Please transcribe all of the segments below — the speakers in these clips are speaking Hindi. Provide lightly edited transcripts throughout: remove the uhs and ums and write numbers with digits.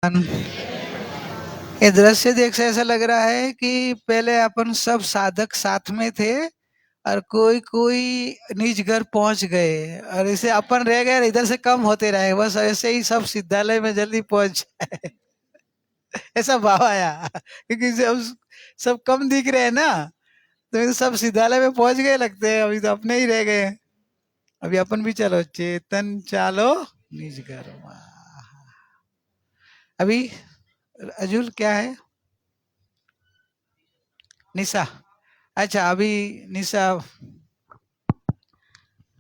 ये दृश्य देख से ऐसा लग रहा है कि पहले अपन सब साधक साथ में थे और कोई कोई निज घर पहुंच गए और इसे अपन रह गए, इधर से कम होते रहे, बस ऐसे ही सब सिद्धालय में जल्दी पहुंच जाए। ऐसा भाव आया क्योंकि सब कम दिख रहे हैं ना, तो ये सब सिद्धालय में पहुंच गए लगते हैं, अभी तो अपने ही रह गए। अभी अपन भी चलो, चेतन चालो निज घर। अभी अजुल क्या है? निशा। अच्छा, अभी निशा।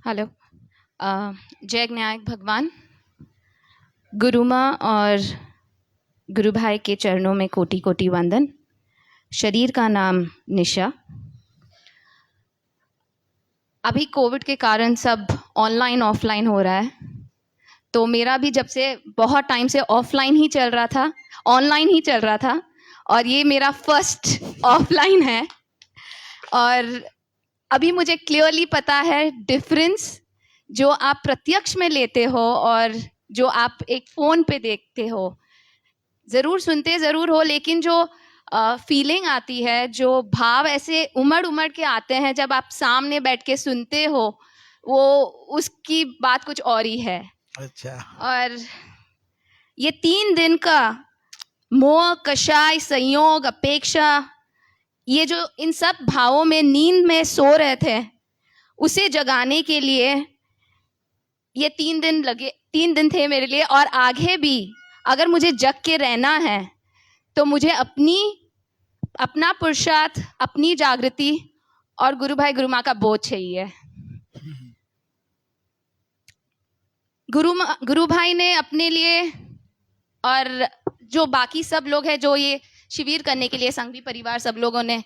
हेलो। जय ज्ञायक भगवान, गुरु माँ और गुरु भाई के चरणों में कोटि कोटि वंदन। शरीर का नाम निशा। अभी कोविड के कारण सब ऑनलाइन ऑफलाइन हो रहा है, तो मेरा भी जब से बहुत टाइम से ऑफलाइन ही चल रहा था, ऑनलाइन ही चल रहा था, और ये मेरा फर्स्ट ऑफलाइन है। और अभी मुझे क्लियरली पता है डिफरेंस जो आप प्रत्यक्ष में लेते हो और जो आप एक फ़ोन पे देखते हो। ज़रूर सुनते ज़रूर हो, लेकिन जो फीलिंग आती है, जो भाव ऐसे उमड़ उमड़ के आते हैं जब आप सामने बैठ के सुनते हो, वो उसकी बात कुछ और ही है। अच्छा। और ये 3 दिन का मोह, कषाय, संयोग, अपेक्षा, ये जो इन सब भावों में नींद में सो रहे थे, उसे जगाने के लिए ये 3 दिन लगे। 3 दिन थे मेरे लिए, और आगे भी अगर मुझे जग के रहना है तो मुझे अपना पुरुषार्थ, अपनी जागृति और गुरु भाई गुरु माँ का बोझ चाहिए। गुरु भाई ने अपने लिए और जो बाकी सब लोग हैं जो ये शिविर करने के लिए संघवी परिवार सब लोगों ने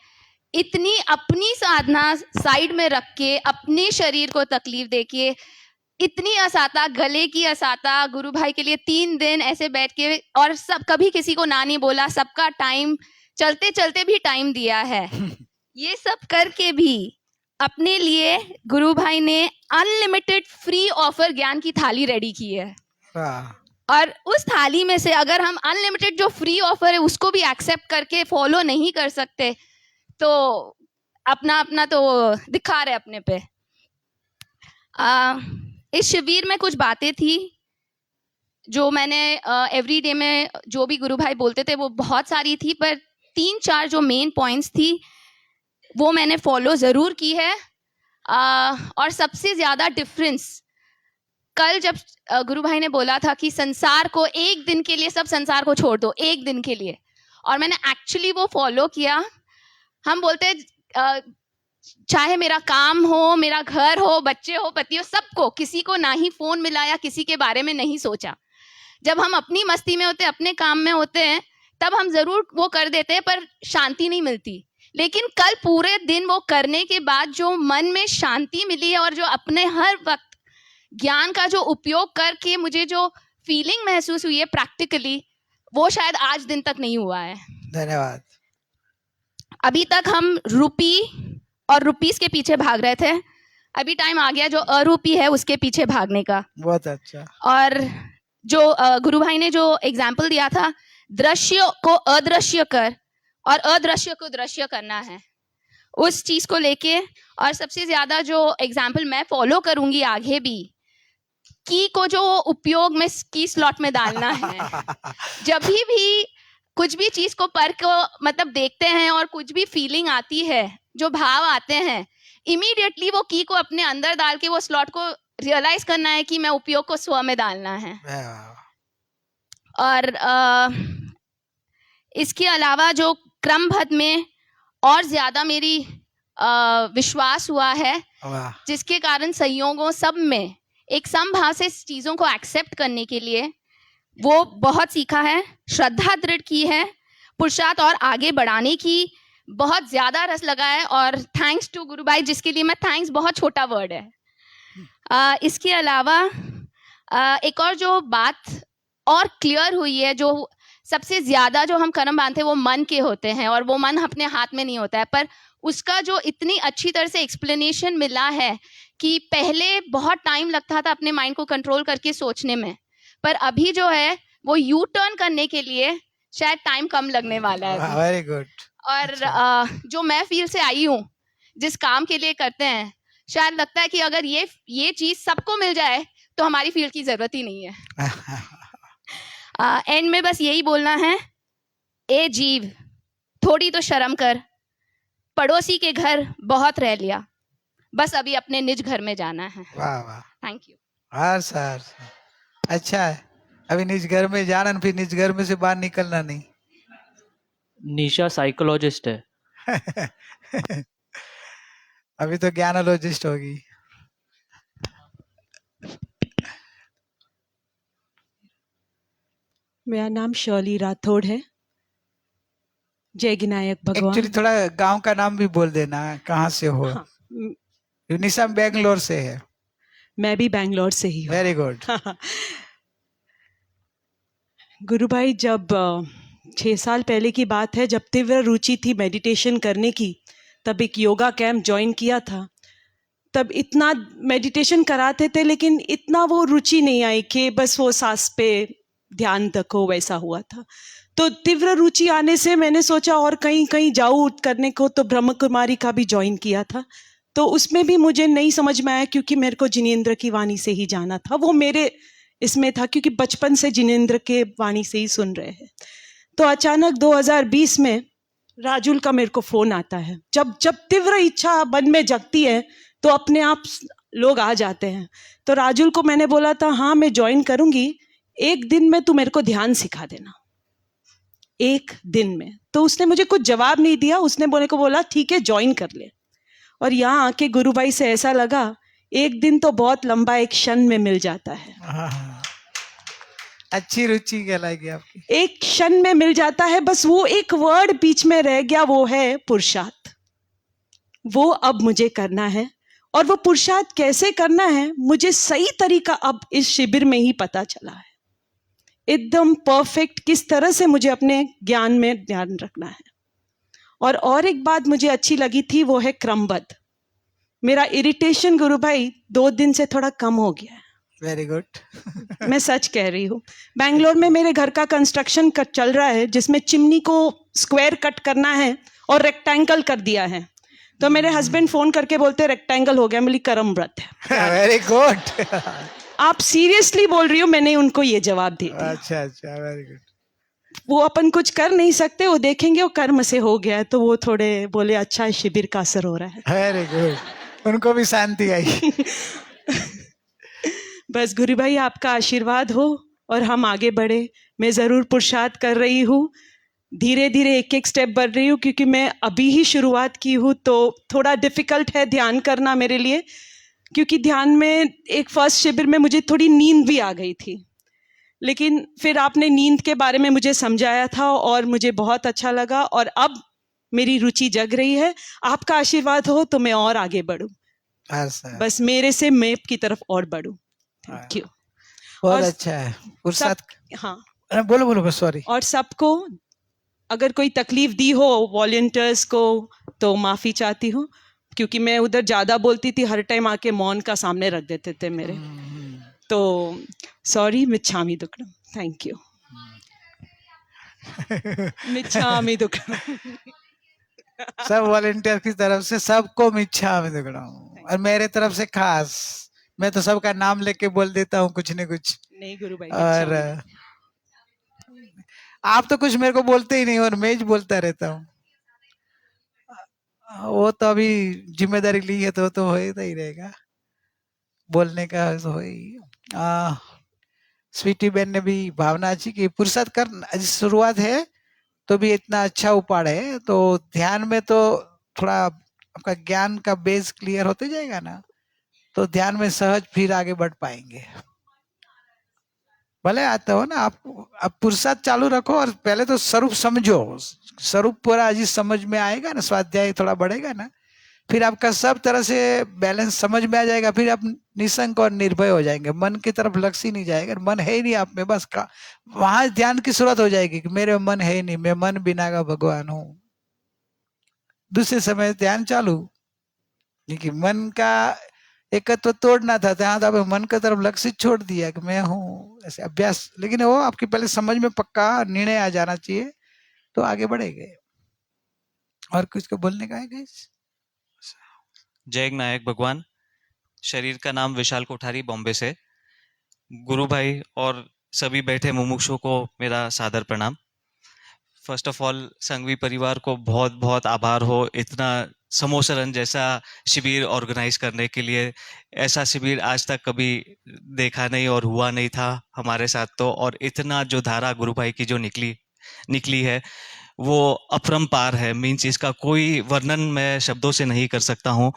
इतनी अपनी साधना साइड में रख के, अपने शरीर को तकलीफ देके, इतनी असाता, गले की असाता, गुरु भाई के लिए 3 दिन ऐसे बैठ के, और सब कभी किसी को ना नहीं बोला, सबका टाइम चलते चलते भी टाइम दिया है। ये सब करके भी अपने लिए गुरु भाई ने अनलिमिटेड फ्री ऑफर ज्ञान की थाली रेडी की है। और उस थाली में से अगर हम अनलिमिटेड जो फ्री ऑफर है उसको भी एक्सेप्ट करके फॉलो नहीं कर सकते तो अपना अपना तो दिखा रहे अपने पे। इस शिविर में कुछ बातें थी जो मैंने एवरीडे में जो भी गुरु भाई बोलते थे वो बहुत सारी थी, पर 3-4 जो मेन पॉइंट्स थी वो मैंने फॉलो ज़रूर की है। और सबसे ज़्यादा डिफरेंस कल जब गुरु भाई ने बोला था कि संसार को एक दिन के लिए, सब संसार को छोड़ दो एक दिन के लिए, और मैंने एक्चुअली वो फॉलो किया। हम बोलते चाहे मेरा काम हो, मेरा घर हो, बच्चे हो, पति हो, सबको, किसी को ना ही फोन मिलाया, किसी के बारे में नहीं सोचा। जब हम अपनी मस्ती में होते, अपने काम में होते हैं, तब हम जरूर वो कर देते हैं, पर शांति नहीं मिलती। लेकिन कल पूरे दिन वो करने के बाद जो मन में शांति मिली है और जो अपने हर वक्त ज्ञान का जो उपयोग करके मुझे जो फीलिंग महसूस हुई है प्रैक्टिकली, वो शायद आज दिन तक नहीं हुआ है। धन्यवाद। अभी तक हम रूपी और रुपीस के पीछे भाग रहे थे, अभी टाइम आ गया जो अरूपी है उसके पीछे भागने का। बहुत अच्छा। और जो गुरु भाई ने जो एग्जाम्पल दिया था, दृश्य को अदृश्य कर और अदृश्य को दृश्य करना है, उस चीज को लेके। और सबसे ज्यादा जो एग्जाम्पल मैं फॉलो करूंगी आगे भी, की को जो उपयोग में की स्लॉट में डालना है। जब भी कुछ भी चीज को पर को मतलब देखते हैं और कुछ भी फीलिंग आती है, जो भाव आते हैं, इमीडिएटली वो की को अपने अंदर डाल के वो स्लॉट को रियलाइज करना है कि मैं उपयोग को स्व में डालना है। और इसके अलावा जो क्रमबद्ध में और ज्यादा मेरी विश्वास हुआ है, जिसके कारण संयोगों सब में एक समभाव से चीजों को एक्सेप्ट करने के लिए वो बहुत सीखा है, श्रद्धा दृढ़ की है, पुरुषार्थ और आगे बढ़ाने की बहुत ज्यादा रस लगा है। और थैंक्स टू गुरु भाई, जिसके लिए मैं थैंक्स बहुत छोटा वर्ड है। इसके अलावा एक और जो बात और क्लियर हुई है, जो सबसे ज्यादा जो हम कर्म बांधते हैं वो मन के होते हैं, और वो मन अपने हाथ में नहीं होता है, पर उसका जो इतनी अच्छी तरह से एक्सप्लेनेशन मिला है कि पहले बहुत टाइम लगता था अपने माइंड को कंट्रोल करके सोचने में, पर अभी जो है वो यू टर्न करने के लिए शायद टाइम कम लगने वाला है अभी। Very good. और अच्छा। जो मैं फील्ड से आई हूँ, जिस काम के लिए करते हैं, शायद लगता है कि अगर ये चीज सबको मिल जाए तो हमारी फील्ड की जरूरत ही नहीं है। एंड में बस यही बोलना है, ए जीव थोड़ी तो शर्म कर, पड़ोसी के घर बहुत रह लिया, बस अभी अपने निज घर में जाना है। वाह वाह, थैंक यू। हाँ सर, अच्छा है। अभी निज घर में जाना, फिर निज घर में से बाहर निकलना नहीं। निशा साइकोलॉजिस्ट है। अभी तो ज्ञानोलॉजिस्ट होगी। मेरा नाम शर्ली राठौड़ है। जय विनायक भगवान। एक्चुअली थोड़ा गांव का नाम भी बोल देना, कहाँ से हो। हाँ, निशा बेंगलोर से है। मैं भी बैंगलोर से ही हूँ। Very good. गुरु भाई, जब 6 साल पहले की बात है, जब तीव्र रुचि थी मेडिटेशन करने की, तब एक योगा कैंप ज्वाइन किया था। तब इतना मेडिटेशन कराते थे, लेकिन इतना वो रुचि नहीं आई कि बस वो सांस पे ध्यान रखो, वैसा हुआ था। तो तीव्र रुचि आने से मैंने सोचा और कहीं कहीं जाऊँ करने को, तो ब्रह्म कुमारी का भी ज्वाइन किया था। तो उसमें भी मुझे नहीं समझ में आया, क्योंकि मेरे को जिनेंद्र की वाणी से ही जाना था। वो मेरे इसमें था, क्योंकि बचपन से जिनेंद्र के वाणी से ही सुन रहे हैं। तो अचानक 2020 में राजुल का मेरे को फोन आता है। जब जब तीव्र इच्छा मन में जगती है तो अपने आप लोग आ जाते हैं। तो राजुल को मैंने बोला था, हाँ मैं ज्वाइन करूंगी, एक दिन में तू मेरे को ध्यान सिखा देना, एक दिन में। तो उसने मुझे कुछ जवाब नहीं दिया, उसने बोले को बोला ठीक है ज्वाइन कर ले। और यहाँ आके गुरु भाई से ऐसा लगा, एक दिन तो बहुत लंबा एक क्षण में मिल जाता है। हाँ, अच्छी रुचि कहलाएगी आपकी। एक क्षण में मिल जाता है, बस वो एक वर्ड बीच में रह गया, वो है पुरुषार्थ। वो अब मुझे करना है, और वो पुरुषार्थ कैसे करना है मुझे सही तरीका अब इस शिविर में ही पता चला है। एकदम परफेक्ट किस तरह से मुझे अपने ज्ञान में ध्यान रखना है। और एक बात मुझे अच्छी लगी थी, वो है क्रमबद्ध। मेरा इरिटेशन गुरु भाई 2 दिन से थोड़ा कम हो गया है। Very good. मैं सच कह रही हूँ। बैंगलोर में मेरे घर का कंस्ट्रक्शन चल रहा है, जिसमें चिमनी को स्क्वायर कट करना है और रेक्टेंगल कर दिया है। तो मेरे हस्बैंड फोन करके बोलते रेक्टेंगल हो गया। मेरी कर्म व्रत है। Very good. आप सीरियसली बोल रही हो? मैंने उनको ये जवाब दे दिया। अच्छा अच्छा, वेरी गुड। वो अपन कुछ कर नहीं सकते, वो देखेंगे वो कर्म से हो गया है। तो वो थोड़े बोले अच्छा शिविर का असर हो रहा है। वेरी गुड, उनको भी शांति आई। बस गुरु भाई आपका आशीर्वाद हो और हम आगे बढ़े। मैं ज़रूर पुरुषार्थ कर रही हूँ, धीरे धीरे एक एक स्टेप बढ़ रही हूँ, क्योंकि मैं अभी ही शुरुआत की हूँ। तो थोड़ा डिफ़िकल्ट है ध्यान करना मेरे लिए, क्योंकि ध्यान में एक फर्स्ट शिविर में मुझे थोड़ी नींद भी आ गई थी। लेकिन फिर आपने नींद के बारे में मुझे समझाया था और मुझे बहुत अच्छा लगा, और अब मेरी रुचि जग रही है। आपका आशीर्वाद हो तो मैं और आगे बढ़ूँ, बस मेरे से मैं की तरफ और बढ़ूँ। Thank you. बहुत और अच्छा है पुरुषार्थ। हाँ, बोलो बोलो, सॉरी। और सबको अगर कोई तकलीफ दी हो वॉलंटियर्स को तो माफ़ी चाहती हूँ, क्योंकि मैं उधर ज़्यादा बोलती थी, हर टाइम आके मौन का सामने रख देते थे मेरे। तो सॉरी, मिच्छामी दुक्कडम। Thank you. मिच्छामी दुक्कडम। सब वॉलंटियर की तरफ से सबको मिच्छामी दुक्कडम, और मेरे तरफ से खास। मैं तो सबका नाम लेके बोल देता हूँ कुछ न कुछ। नहीं गुरु भाई, और आप तो कुछ मेरे को बोलते ही नहीं, और मैं ही बोलता रहता हूँ। वो तो अभी जिम्मेदारी ली है तो होता ही रहेगा, बोलने का तो हो ही। स्वीटी बहन ने भी भावना अच्छी कि पुरुषार्थ कर शुरुआत है तो भी इतना अच्छा उपाड़ है। तो ध्यान में तो थोड़ा आपका ज्ञान का बेस क्लियर होते जाएगा ना, तो ध्यान में सहज फिर आगे बढ़ पाएंगे। भले आता हो ना आप पुरुषार्थ चालू रखो, और पहले तो स्वरूप समझो। स्वरूप पूरा अजीज समझ में आएगा ना, स्वाध्याय थोड़ा बढ़ेगा ना, फिर आपका सब तरह से बैलेंस समझ में आ जाएगा। फिर आप निशंक और निर्भय हो जाएंगे, मन की तरफ लक्ष्य ही नहीं जाएगा। मन है ही नहीं आप में, बस का वहां ध्यान की शुरुआत हो जाएगी कि मेरे मन है ही नहीं, मैं मन बिना का भगवान हूँ। दूसरे समय ध्यान चालू, क्योंकि मन का एकत्व तोड़ना था, तो यहाँ तो मन की तरफ लक्ष्य छोड़ दिया कि मैं हूँ, ऐसे अभ्यास, लेकिन वो आपकी पहले समझ में पक्का निर्णय आ जाना चाहिए तो आगे बढ़ेंगे। और कुछ को बोलने का है गाइस? जय नायक भगवान। शरीर का नाम विशाल कोठारी, बॉम्बे से। गुरु भाई और सभी बैठे मुमुक्षु को मेरा सादर प्रणाम। फर्स्ट ऑफ ऑल संघवी परिवार को बहुत बहुत आभार हो, इतना समोसरन जैसा शिविर ऑर्गेनाइज करने के लिए। ऐसा शिविर आज तक कभी देखा नहीं और हुआ नहीं था हमारे साथ तो। और इतना जो धारा गुरु भाई की जो निकली है वो अपरंपार है। मीन्स इसका कोई वर्णन मैं शब्दों से नहीं कर सकता हूँ।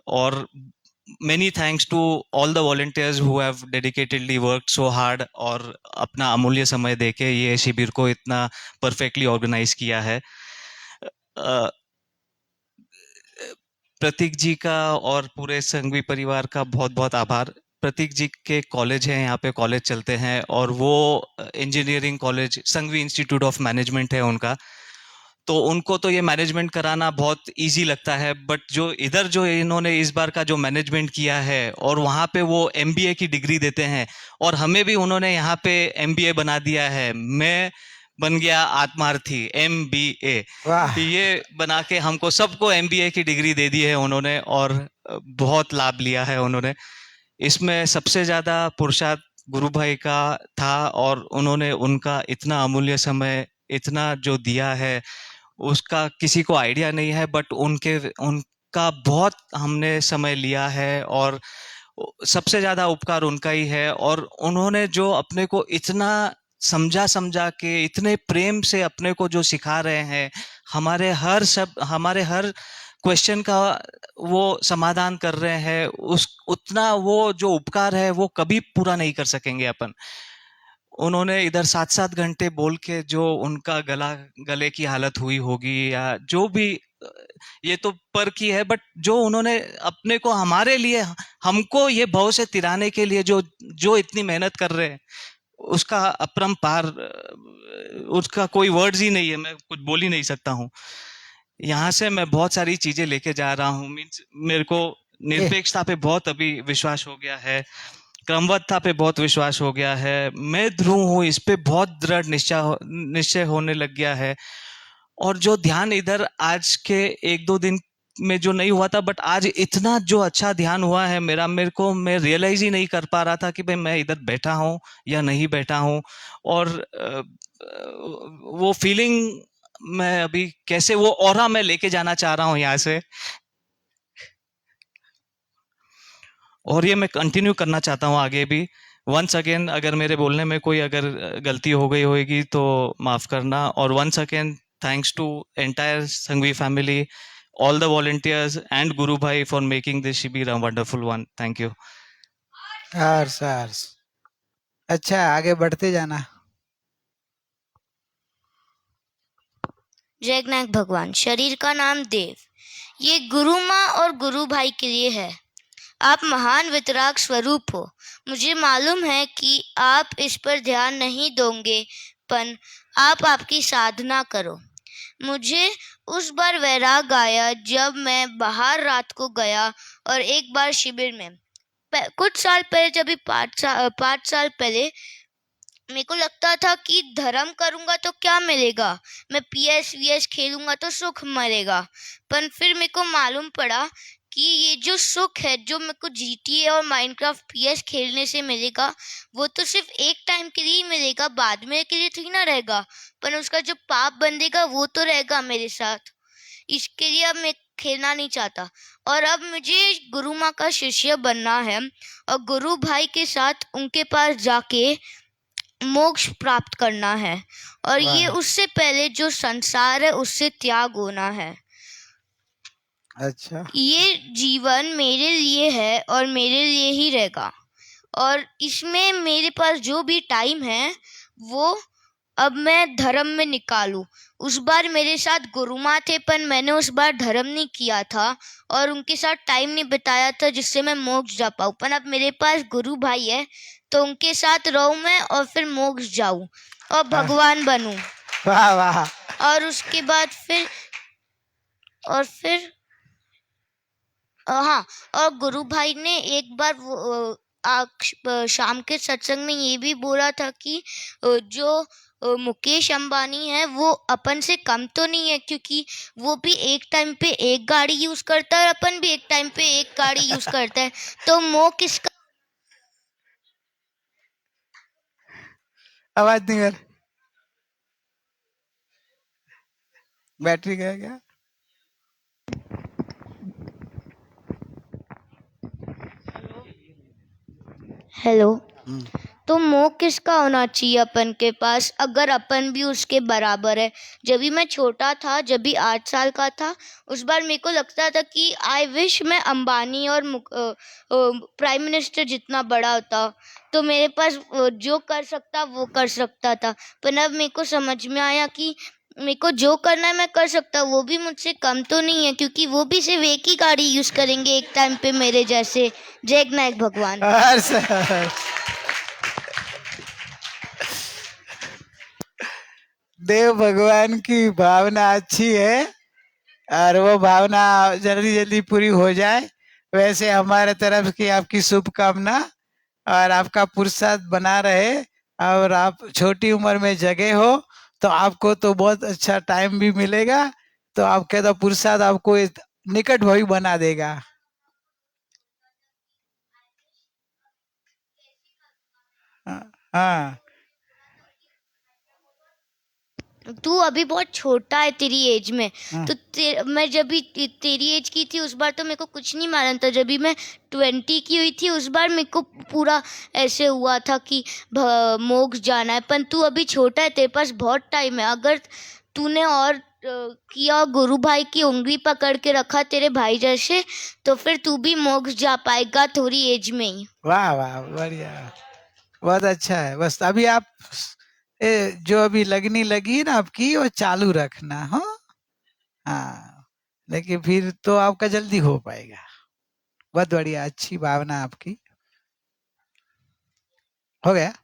और many thanks to all the volunteers who have dedicatedly worked so hard और अपना अमूल्य समय देके ये शिविर को इतना परफेक्टली ऑर्गेनाइज किया है। प्रतीक जी का और पूरे संघवी परिवार का बहुत बहुत आभार। प्रतीक जी के कॉलेज हैं, यहाँ पे कॉलेज चलते हैं और वो engineering college Sanghvi institute of management है उनका। तो उनको तो ये मैनेजमेंट कराना बहुत इजी लगता है, बट जो इधर जो इन्होंने इस बार का जो मैनेजमेंट किया है और वहाँ पे वो एमबीए की डिग्री देते हैं और हमें भी उन्होंने यहाँ पे एमबीए बना दिया है। मैं बन गया आत्मार्थी, एमबीए। वाह, ये बना के हमको सबको एमबीए की डिग्री दे दी है उन्होंने और बहुत लाभ लिया है उन्होंने। इसमें सबसे ज्यादा पुरुषार्थ गुरु भाई का था और उन्होंने उनका इतना अमूल्य समय इतना जो दिया है उसका किसी को आइडिया नहीं है, बट उनका बहुत हमने समय लिया है और सबसे ज्यादा उपकार उनका ही है। और उन्होंने जो अपने को इतना समझा के इतने प्रेम से अपने को जो सिखा रहे हैं, हमारे हर क्वेश्चन का वो समाधान कर रहे हैं, उतना वो जो उपकार है वो कभी पूरा नहीं कर सकेंगे अपन। उन्होंने इधर 7-7 घंटे बोल के जो उनका गले की हालत हुई होगी या जो भी, ये तो पर की है, बट जो उन्होंने अपने को हमारे लिए हमको ये भव से तिराने के लिए जो इतनी मेहनत कर रहे हैं उसका अपरंपार, उसका कोई वर्ड्स ही नहीं है, मैं कुछ बोल ही नहीं सकता हूँ। यहाँ से मैं बहुत सारी चीजें लेके जा रहा हूँ। मीन्स मेरे को निरपेक्षता पे बहुत अभी विश्वास हो गया है, क्रमबद्धता पे बहुत विश्वास हो गया है, मैं ध्रुव हूँ इस पे बहुत दृढ़ निश्चय होने लग गया है। और जो ध्यान इधर आज के 1-2 दिन में जो नहीं हुआ था, बट आज इतना जो अच्छा ध्यान हुआ है मैं रियलाइज ही नहीं कर पा रहा था कि भाई मैं इधर बैठा हूँ या नहीं बैठा हूँ। और वो फीलिंग मैं अभी कैसे वो ऑरा मैं लेके जाना चाह रहा हूँ यहाँ से, और ये मैं कंटिन्यू करना चाहता हूँ आगे भी। वंस अगेन अगर मेरे बोलने में कोई अगर गलती हो गई होगी तो माफ करना। और once again thanks to entire Sanghvi family, all the volunteers and Guru Bhai for making this Shibir a wonderful one. Thank you. Sir अच्छा, आगे बढ़ते जाना। जय नायक भगवान। शरीर का नाम देव। ये गुरु माँ और गुरु भाई के लिए है। आप महान वितराग स्वरूप हो। मुझे मालूम है कि आप इस पर ध्यान नहीं दोगे, पर आप आपकी साधना करो। मुझे उस बार वैराग आया जब मैं बाहर रात को गया और एक बार शिविर में कुछ साल पहले, जब भी 5 साल पहले, मेरे को लगता था कि धर्म करूंगा तो क्या मिलेगा, मैं PS खेलूंगा तो सुख मिलेगा। पर फिर मेरे को मालूम पड़ा कि ये जो सुख है जो मेरे को GTA और माइनक्राफ्ट PS खेलने से मिलेगा, वो तो सिर्फ एक टाइम के लिए ही मिलेगा, बाद में के लिए थोड़ी ना रहेगा। पर उसका जो पाप बंधेगा वो तो रहेगा मेरे साथ। इसके लिए अब मैं खेलना नहीं चाहता और अब मुझे गुरु माँ का शिष्य बनना है और गुरु भाई के साथ उनके पास जाके मोक्ष प्राप्त करना है। और ये उससे पहले जो संसार है उससे त्याग होना है। अच्छा, ये जीवन मेरे लिए है और मेरे लिए ही रहेगा और इसमें मेरे पास जो भी टाइम है वो अब मैं धर्म में निकालूं। उस बार मेरे साथ गुरु माँ थे पर मैंने उस बार धर्म नहीं किया था और उनके साथ टाइम नहीं बिताया था जिससे मैं मोक्ष जा पाऊं। पर अब मेरे पास गुरु भाई है तो उनके साथ रहूं मैं और फिर मोक्ष जाऊं और भगवान बनूं। वाह वाह। और उसके बाद फिर हाँ, और गुरु भाई ने एक बार शाम के सत्संग में ये भी बोला था कि जो मुकेश अंबानी है वो अपन से कम तो नहीं है, क्योंकि वो भी एक टाइम पे एक गाड़ी यूज करता है और अपन भी एक टाइम पे एक गाड़ी यूज करता है, तो मोह किसका? आवाज नहीं आ रही, बैटरी गया क्या? हेलो। तो मोह किसका होना चाहिए अपन के पास, अगर अपन भी उसके बराबर है? जब भी मैं छोटा था, जब भी 8 साल का था, उस बार मेरे को लगता था कि आई विश मैं अंबानी और प्राइम मिनिस्टर जितना बड़ा होता, तो मेरे पास जो कर सकता वो कर सकता था। पर अब मेरे को समझ में आया कि मेरे को जो करना है मैं कर सकता, वो भी मुझसे कम तो नहीं है, क्योंकि वो भी सिर्फ एक ही गाड़ी यूज करेंगे एक टाइम पे मेरे जैसे। जय नायक भगवान। सर, देव भगवान की भावना अच्छी है और वो भावना जल्दी जल्दी पूरी हो जाए, वैसे हमारे तरफ की आपकी शुभकामना और आपका पुरुषार्थ बना रहे। और आप छोटी उम्र में जगे हो तो आपको तो बहुत अच्छा टाइम भी मिलेगा, तो आपके तो पुरुषार्थ आपको निकट भविष्य बना देगा। हाँ, तू अभी बहुत छोटा है तेरी एज में, हाँ। तो मैं जब भी तेरी एज की थी उस बार तो मेरे को कुछ नहीं मालूम था। जब भी मैं 20 की हुई थी उस बार मेरे को पूरा ऐसे हुआ था कि मोक्ष जाना है। पर तू अभी छोटा है, तेरे पास बहुत टाइम है। अगर तूने और किया, गुरु भाई की उंगली पकड़ के रखा तेरे भाई जैसे, तो फिर तू भी मोक्ष जा पाएगा थोड़ी एज में ही। वाह वाह, बढ़िया, बहुत अच्छा है। बस अभी आप जो अभी लगनी लगी ना आपकी, वो चालू रखना। हाँ, लेकिन फिर तो आपका जल्दी हो पाएगा। बहुत बढ़िया, अच्छी भावना आपकी। हो गया।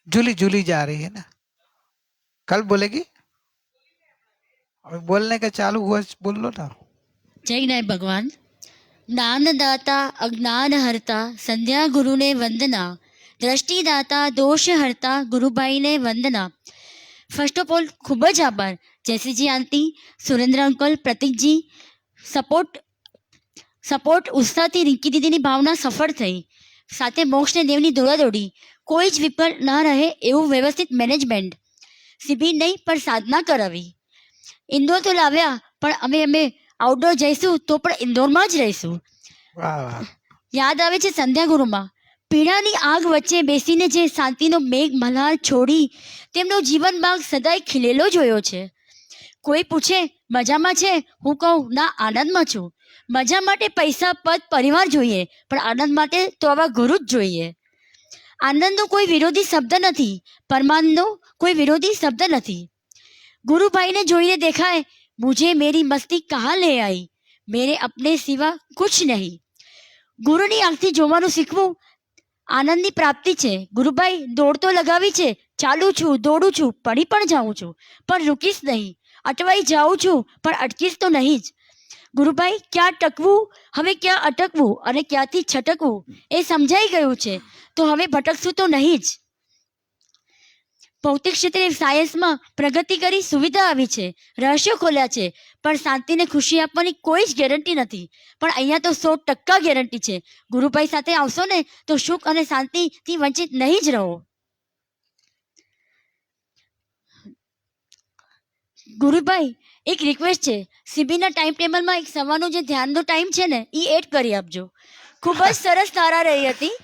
जूली जूली जा रही है ना, कल बोलेगी, और बोलने का चालू हुआ, बोल लो ना। जय नायक भगवान। ज्ञानदाता अज्ञान हरता संध्या गुरु ने वंदना, દ્રષ્ટિદાતા દોષ હરતા ગુરુભાઈ ને વંદના। ફર્સ્ટ ઓફ ઓલ ખૂબ જ આભાર જયશ્રીજી આંટી, સુરેન્દ્ર અંકલ, પ્રતિકજી, સપોર્ટ ઉત્સાહથી રિંકી દીદીની ભાવના સફળ થઈ, સાથે મોક્ષ ને દેવની દોડાદોડી, કોઈ જ વિફળ ના રહે એવું વ્યવસ્થિત મેનેજમેન્ટ, શિબિર નહીં પણ સાધના કરાવી। ઇન્દોર તો લાવ્યા પણ અમે આઉટડોર જઈશું તો પણ ઇન્દોરમાં જ રહીશું। વાહ વાહ, યાદ આવે છે સંધ્યા ગુરુમાં પીડાની આગ વચ્ચે બેસીને જે શાંતિનો મેઘ મલ્હાર છોડી તેમનો જીવન બાગ સદાય ખીલેલો જોયો છે। કોઈ પૂછે મજામાં છે, હું કહું ના, આનંદમાં છું। મજા માટે પૈસા પદ પરિવાર જોઈએ, પણ આનંદ માટે તો આવા ગુરુ જ જોઈએ। આનંદનો કોઈ વિરોધી શબ્દ નથી, પરમાનંદનો કોઈ વિરોધી શબ્દ નથી। ગુરુભાઈને જોઈને દેખાય, मुझे मेरी मस्ती कहाँ ले आई, मेरे अपने सिवा कुछ नहीं। ગુરુની આંખથી જોવાનું શીખવું આનંદની પ્રાપ્તિ છે। ગુરુભાઈ દોડ તો લગાવી છે, ચાલુ છું, દોડું છું, પડી પણ જાઉં છું, પણ રૂકીશ નહીં। અટવાઈ જાઉં છું પણ અટકીશ તો નહીં જ। ગુરુભાઈ, ક્યાં ટકવું, હવે ક્યાં અટકવું અને ક્યાંથી છટકવું એ સમજાઈ ગયું છે, તો હવે ભટકશું તો નહીં જ। ભૌતિક ક્ષેત્રે સાયન્સમાં પ્રગતિ કરી સુવિધા આવી છે, રહસ્યો ખોલ્યા છે, પણ શાંતિને ખુશી આપવાની કોઈ જ ગેરંટી નથી। પણ અહીંયા તો 100% ગેરંટી છે। ગુરુભાઈ સાથે આવશો ને તો સુખ અને શાંતિથી વંચિત નહીં જ રહો। ગુરુભાઈ, એક રિક્વેસ્ટ છે, શિબિરના ટાઈમ ટેબલમાં એક સવારનો જે ધ્યાનનો ટાઈમ છે ને એ એડ કરી આપજો। ખૂબ જ સરસ ધારા રહી હતી।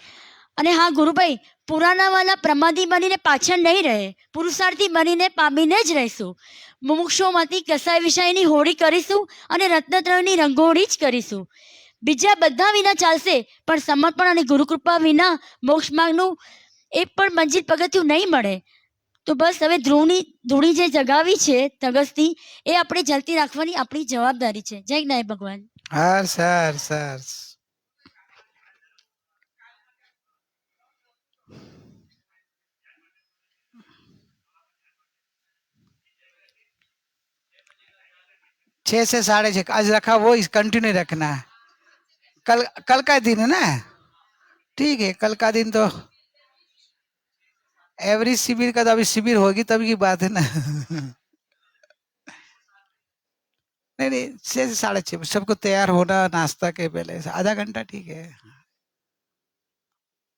અને હા ગુરુભાઈ, પુરાણાવાલા પ્રમાદી બનીને પાછળ નહીં રહે, પુરુષાર્થી બનીને પામીને જ રહીશું। મુમુક્ષોમાંથી કસાય વિષયની હોળી કરીશું અને રત્નત્રયની રંગોળી જ કરીશું। બીજા બધા વિના ચાલશે, પણ સમર્પણ અને ગુરુકૃપા વિના મોક્ષ માર્ગનું એક પણ મંજિલ પગથિયું નહીં મળે। તો બસ હવે ધૂણી જે જગાવી છે તગસથી, એ આપણે જલતી રાખવાની આપણી જવાબદારી છે। જય નાયક ભગવાન। હર્ષ હર્ષ હર્ષ। छह से 6:30 आज रखा, वो कंटिन्यू रखना है। कल कल का दिन है ना, ठीक है, कल का दिन तो एवरी शिविर का तो अभी शिविर होगी तभी की बात है ना। नहीं नहीं, 6 से 6:30 सबको तैयार होना, नाश्ता के पहले आधा घंटा ठीक है।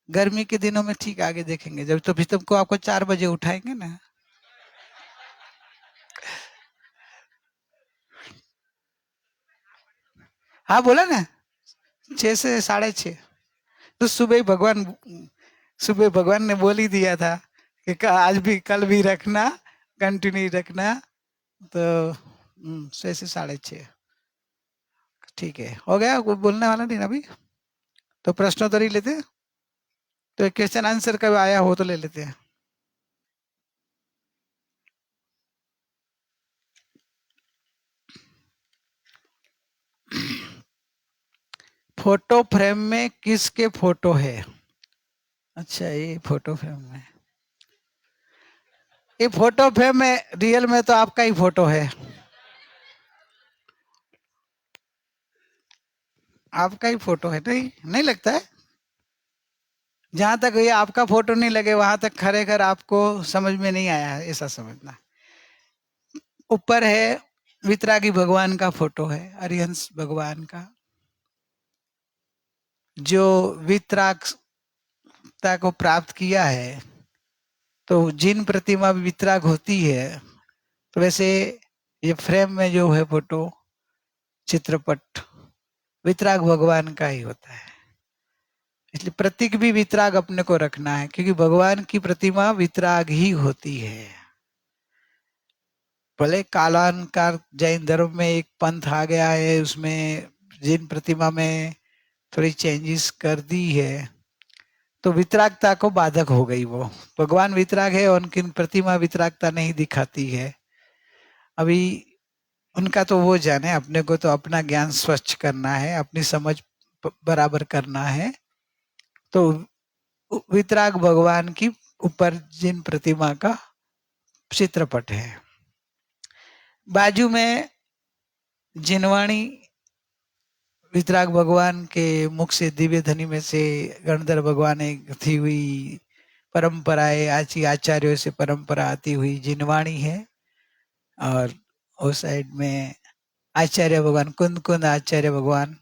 गर्मी के दिनों में ठीक, आगे देखेंगे जब, तो फिर तुमको आपको 4 बजे उठाएंगे ना। हाँ बोला ना, 6 से 6:30। तो सुबह भगवान ने बोल ही दिया था कि आज भी कल भी रखना, कंटिन्यू रखना। तो 6 से 6:30 ठीक है, हो गया, कोई बोलने वाला नहीं ना अभी। तो प्रश्नोत्तरी लेते हैं, तो क्वेश्चन आंसर कब आया हो तो ले लेते हैं। फोटो फ्रेम में किसके फोटो है? अच्छा, ये फोटो फ्रेम में, ये फोटो फ्रेम में रियल में तो आपका ही फोटो है, आपका ही फोटो है। नहीं नहीं लगता है, जहां तक ये आपका फोटो नहीं लगे वहां तक खरेखर आपको समझ में नहीं आया है, ऐसा समझना। ऊपर है वितरागी भगवान का फोटो है, अरिहंस भगवान का, जो वितरागता को प्राप्त किया है। तो जिन प्रतिमा वितराग होती है, तो वैसे ये फ्रेम में जो है फोटो, चित्रपट, वितराग भगवान का ही होता है। इसलिए प्रतीक भी वितराग अपने को रखना है, क्योंकि भगवान की प्रतिमा वितराग ही होती है। भले कालांतर जैन धर्म में एक पंथ आ गया है, उसमें जिन प्रतिमा में थोड़ी चेंजेस कर दी है, तो वितरागता को बाधक हो गई। वो भगवान वितराग है और उनकी प्रतिमा वितरागता नहीं दिखाती है। अभी उनका तो वो जाने, अपने को तो अपना ज्ञान स्वच्छ करना है, अपनी समझ बराबर करना है। तो वितराग भगवान की ऊपर जिन प्रतिमा का चित्रपट है, बाजू में जिनवाणी वितराग भगवान के मुख से, दिव्य ध्वनि में से गणधर भगवान एक थी हुई परंपराएं, आचार्यों से परंपरा आती हुई जिनवाणी है। और उस साइड में आचार्य भगवान, कुंद कुंद आचार्य भगवान,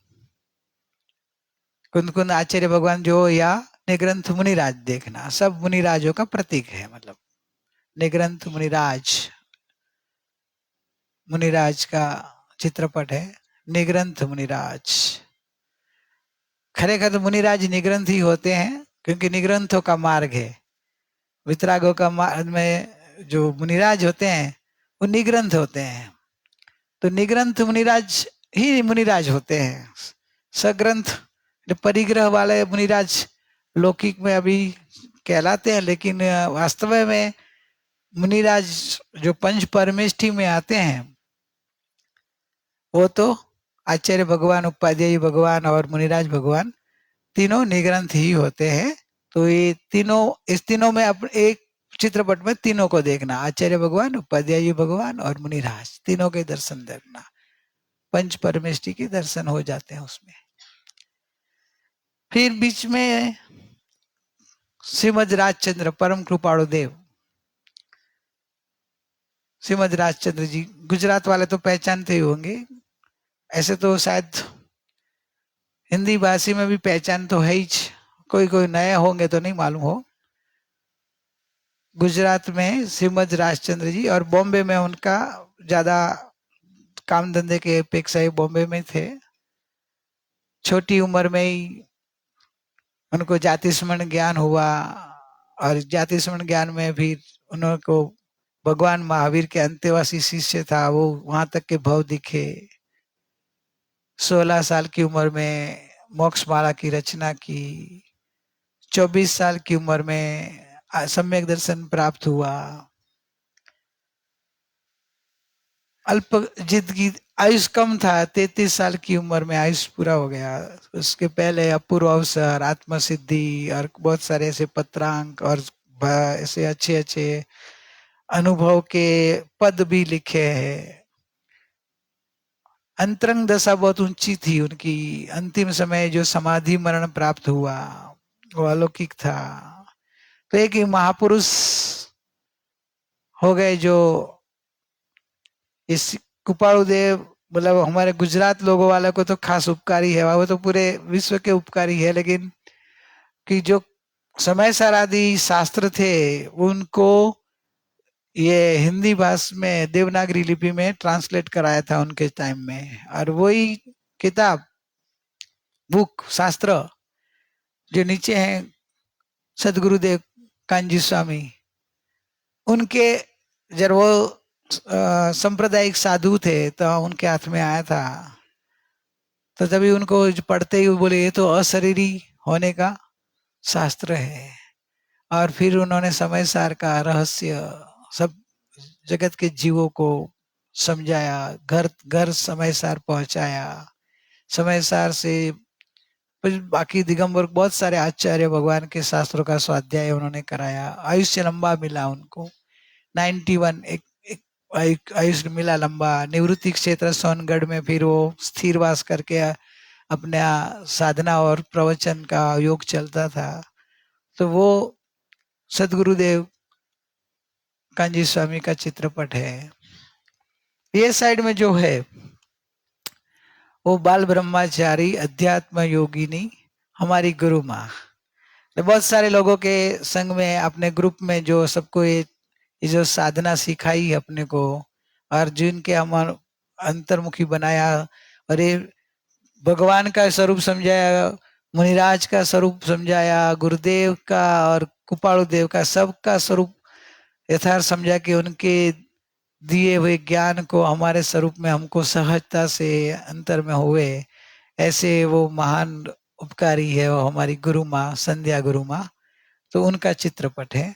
कुंद कुंद आचार्य भगवान जो, या निग्रंथ मुनिराज, देखना सब मुनिराजों का प्रतीक है। मतलब निग्रंथ मुनिराज, मुनिराज का चित्रपट है, निग्रंथ मुनिराज। खरेखर तो मुनिराज निग्रंथ ही होते हैं, क्योंकि निग्रंथों का मार्ग है। वितरागों का मार्ग में जो मुनिराज होते हैं वो निग्रंथ होते हैं। तो निग्रंथ मुनिराज ही मुनिराज होते हैं। सग्रंथ परिग्रह वाले मुनिराज लौकिक में अभी कहलाते हैं, लेकिन वास्तव में मुनिराज जो पंच परमेष्ठी में आते हैं, वो तो आचार्य भगवान, उपाध्यायी भगवान और मुनिराज भगवान तीनों निग्रंथ ही होते हैं। तो ये तीनों, इस तीनों में एक चित्रपट में तीनों को देखना, आचार्य भगवान, उपाध्यायी भगवान और मुनिराज, तीनों के दर्शन देखना। पंच परमेष्ठी के दर्शन हो जाते हैं उसमें। फिर बीच में श्रीमद राजचंद्र परम कृपाणु देव, श्रीमद राजचंद्र जी, गुजरात वाले तो पहचानते ही होंगे, ऐसे तो शायद हिंदी भाषी में भी पहचान तो है ही, कोई कोई नए होंगे तो नहीं मालूम हो। गुजरात में श्रीमद राजचंद्र जी, और बॉम्बे में उनका ज्यादा काम धंधे के अपेक्षा ही बॉम्बे में थे। छोटी उम्र में ही उनको जाति स्मरण ज्ञान हुआ, और जाति स्मरण ज्ञान में भी उनको भगवान महावीर के अंतेवासी शिष्य था, वो वहां तक के भाव दिखे। 16 साल की उम्र में मोक्ष माला की रचना की, 24 साल की उम्र में सम्यक दर्शन प्राप्त हुआ। अल्प जिंदगी, आयुष कम था, 33 साल की उम्र में आयुष पूरा हो गया। उसके पहले अपूर्व अवसर, आत्मसिद्धि और बहुत सारे ऐसे पत्रांक और ऐसे अच्छे अच्छे अनुभव के पद भी लिखे हैं। अंतरंग दशा बहुत ऊंची थी उनकी। अंतिम समय जो समाधि मरण प्राप्त हुआ वो अलौकिक था। तो एक ही महापुरुष हो गए जो इस कृपाणु देव, मतलब हमारे गुजरात लोगों वाले को तो खास उपकारी है, वो तो पूरे विश्व के उपकारी है, लेकिन कि जो समय सार आदि शास्त्र थे उनको ये हिंदी भाषा में देवनागरी लिपि में ट्रांसलेट कराया था उनके टाइम में। और वही किताब बुक शास्त्र जो नीचे है सदगुरुदेव कांजी स्वामी, उनके जब वो सांप्रदायिक साधु थे तो उनके हाथ में आया था, तो तभी उनको पढ़ते ही बोले ये तो अशरीरी होने का शास्त्र है। और फिर उन्होंने समय सार का रहस्य सब जगत के जीवों को समझाया, घर घर समय सार पहुंचाया। समय सार से बाकी दिगंबर बहुत सारे आचार्य भगवान के शास्त्रों का स्वाध्याय उन्होंने कराया। आयुष्य लंबा मिला उनको, 91 एक आयुष्य मिला लंबा। निवृत्ति क्षेत्र सोनगढ़ में फिर वो स्थिर वास करके अपने साधना और प्रवचन का योग चलता था। तो वो सदगुरुदेव कांजी स्वामी का चित्रपट है। ये साइड में जो है वो बाल ब्रह्मचारी अध्यात्म योगिनी हमारी गुरु माँ। तो बहुत सारे लोगों के संग में अपने ग्रुप में जो सबको ये जो साधना सिखाई अपने को, और जिनके हम अंतर्मुखी बनाया और ये भगवान का स्वरूप समझाया, मुनिराज का स्वरूप समझाया, गुरुदेव का और कृपाणु देव का सबका स्वरूप यथार्थ समझा कि उनके दिए हुए ज्ञान को हमारे स्वरूप में हमको सहजता से अंतर में हुए, ऐसे वो महान उपकारी है वो हमारी गुरु माँ संध्या गुरु माँ। तो उनका चित्रपट है,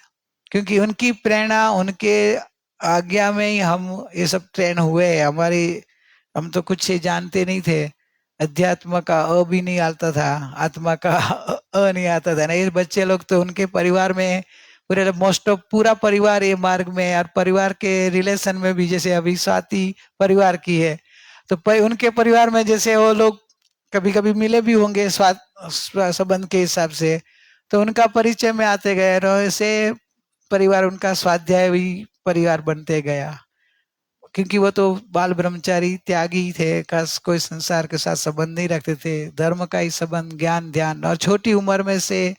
क्योंकि उनकी प्रेरणा उनके आज्ञा में ही हम ये सब ट्रेन हुए। हम तो कुछ ही जानते नहीं थे, अध्यात्म का अ भी नहीं आता था, आत्मा का अ नहीं आता था ना। ये बच्चे लोग तो उनके परिवार में पूरे मोस्ट ऑफ पूरा परिवार ये मार्ग में, और परिवार के रिलेशन में भी जैसे अभी स्वाति परिवार की है, तो उनके परिवार में जैसे वो लोग कभी कभी मिले भी होंगे संबंध के हिसाब से, तो उनका परिचय में आते गए, ऐसे परिवार उनका स्वाध्याय भी परिवार बनते गया। क्योंकि वो तो बाल ब्रह्मचारी त्यागी थे, कोई संसार के साथ संबंध नहीं रखते थे, धर्म का ही संबंध, ज्ञान ध्यान। और छोटी उम्र में से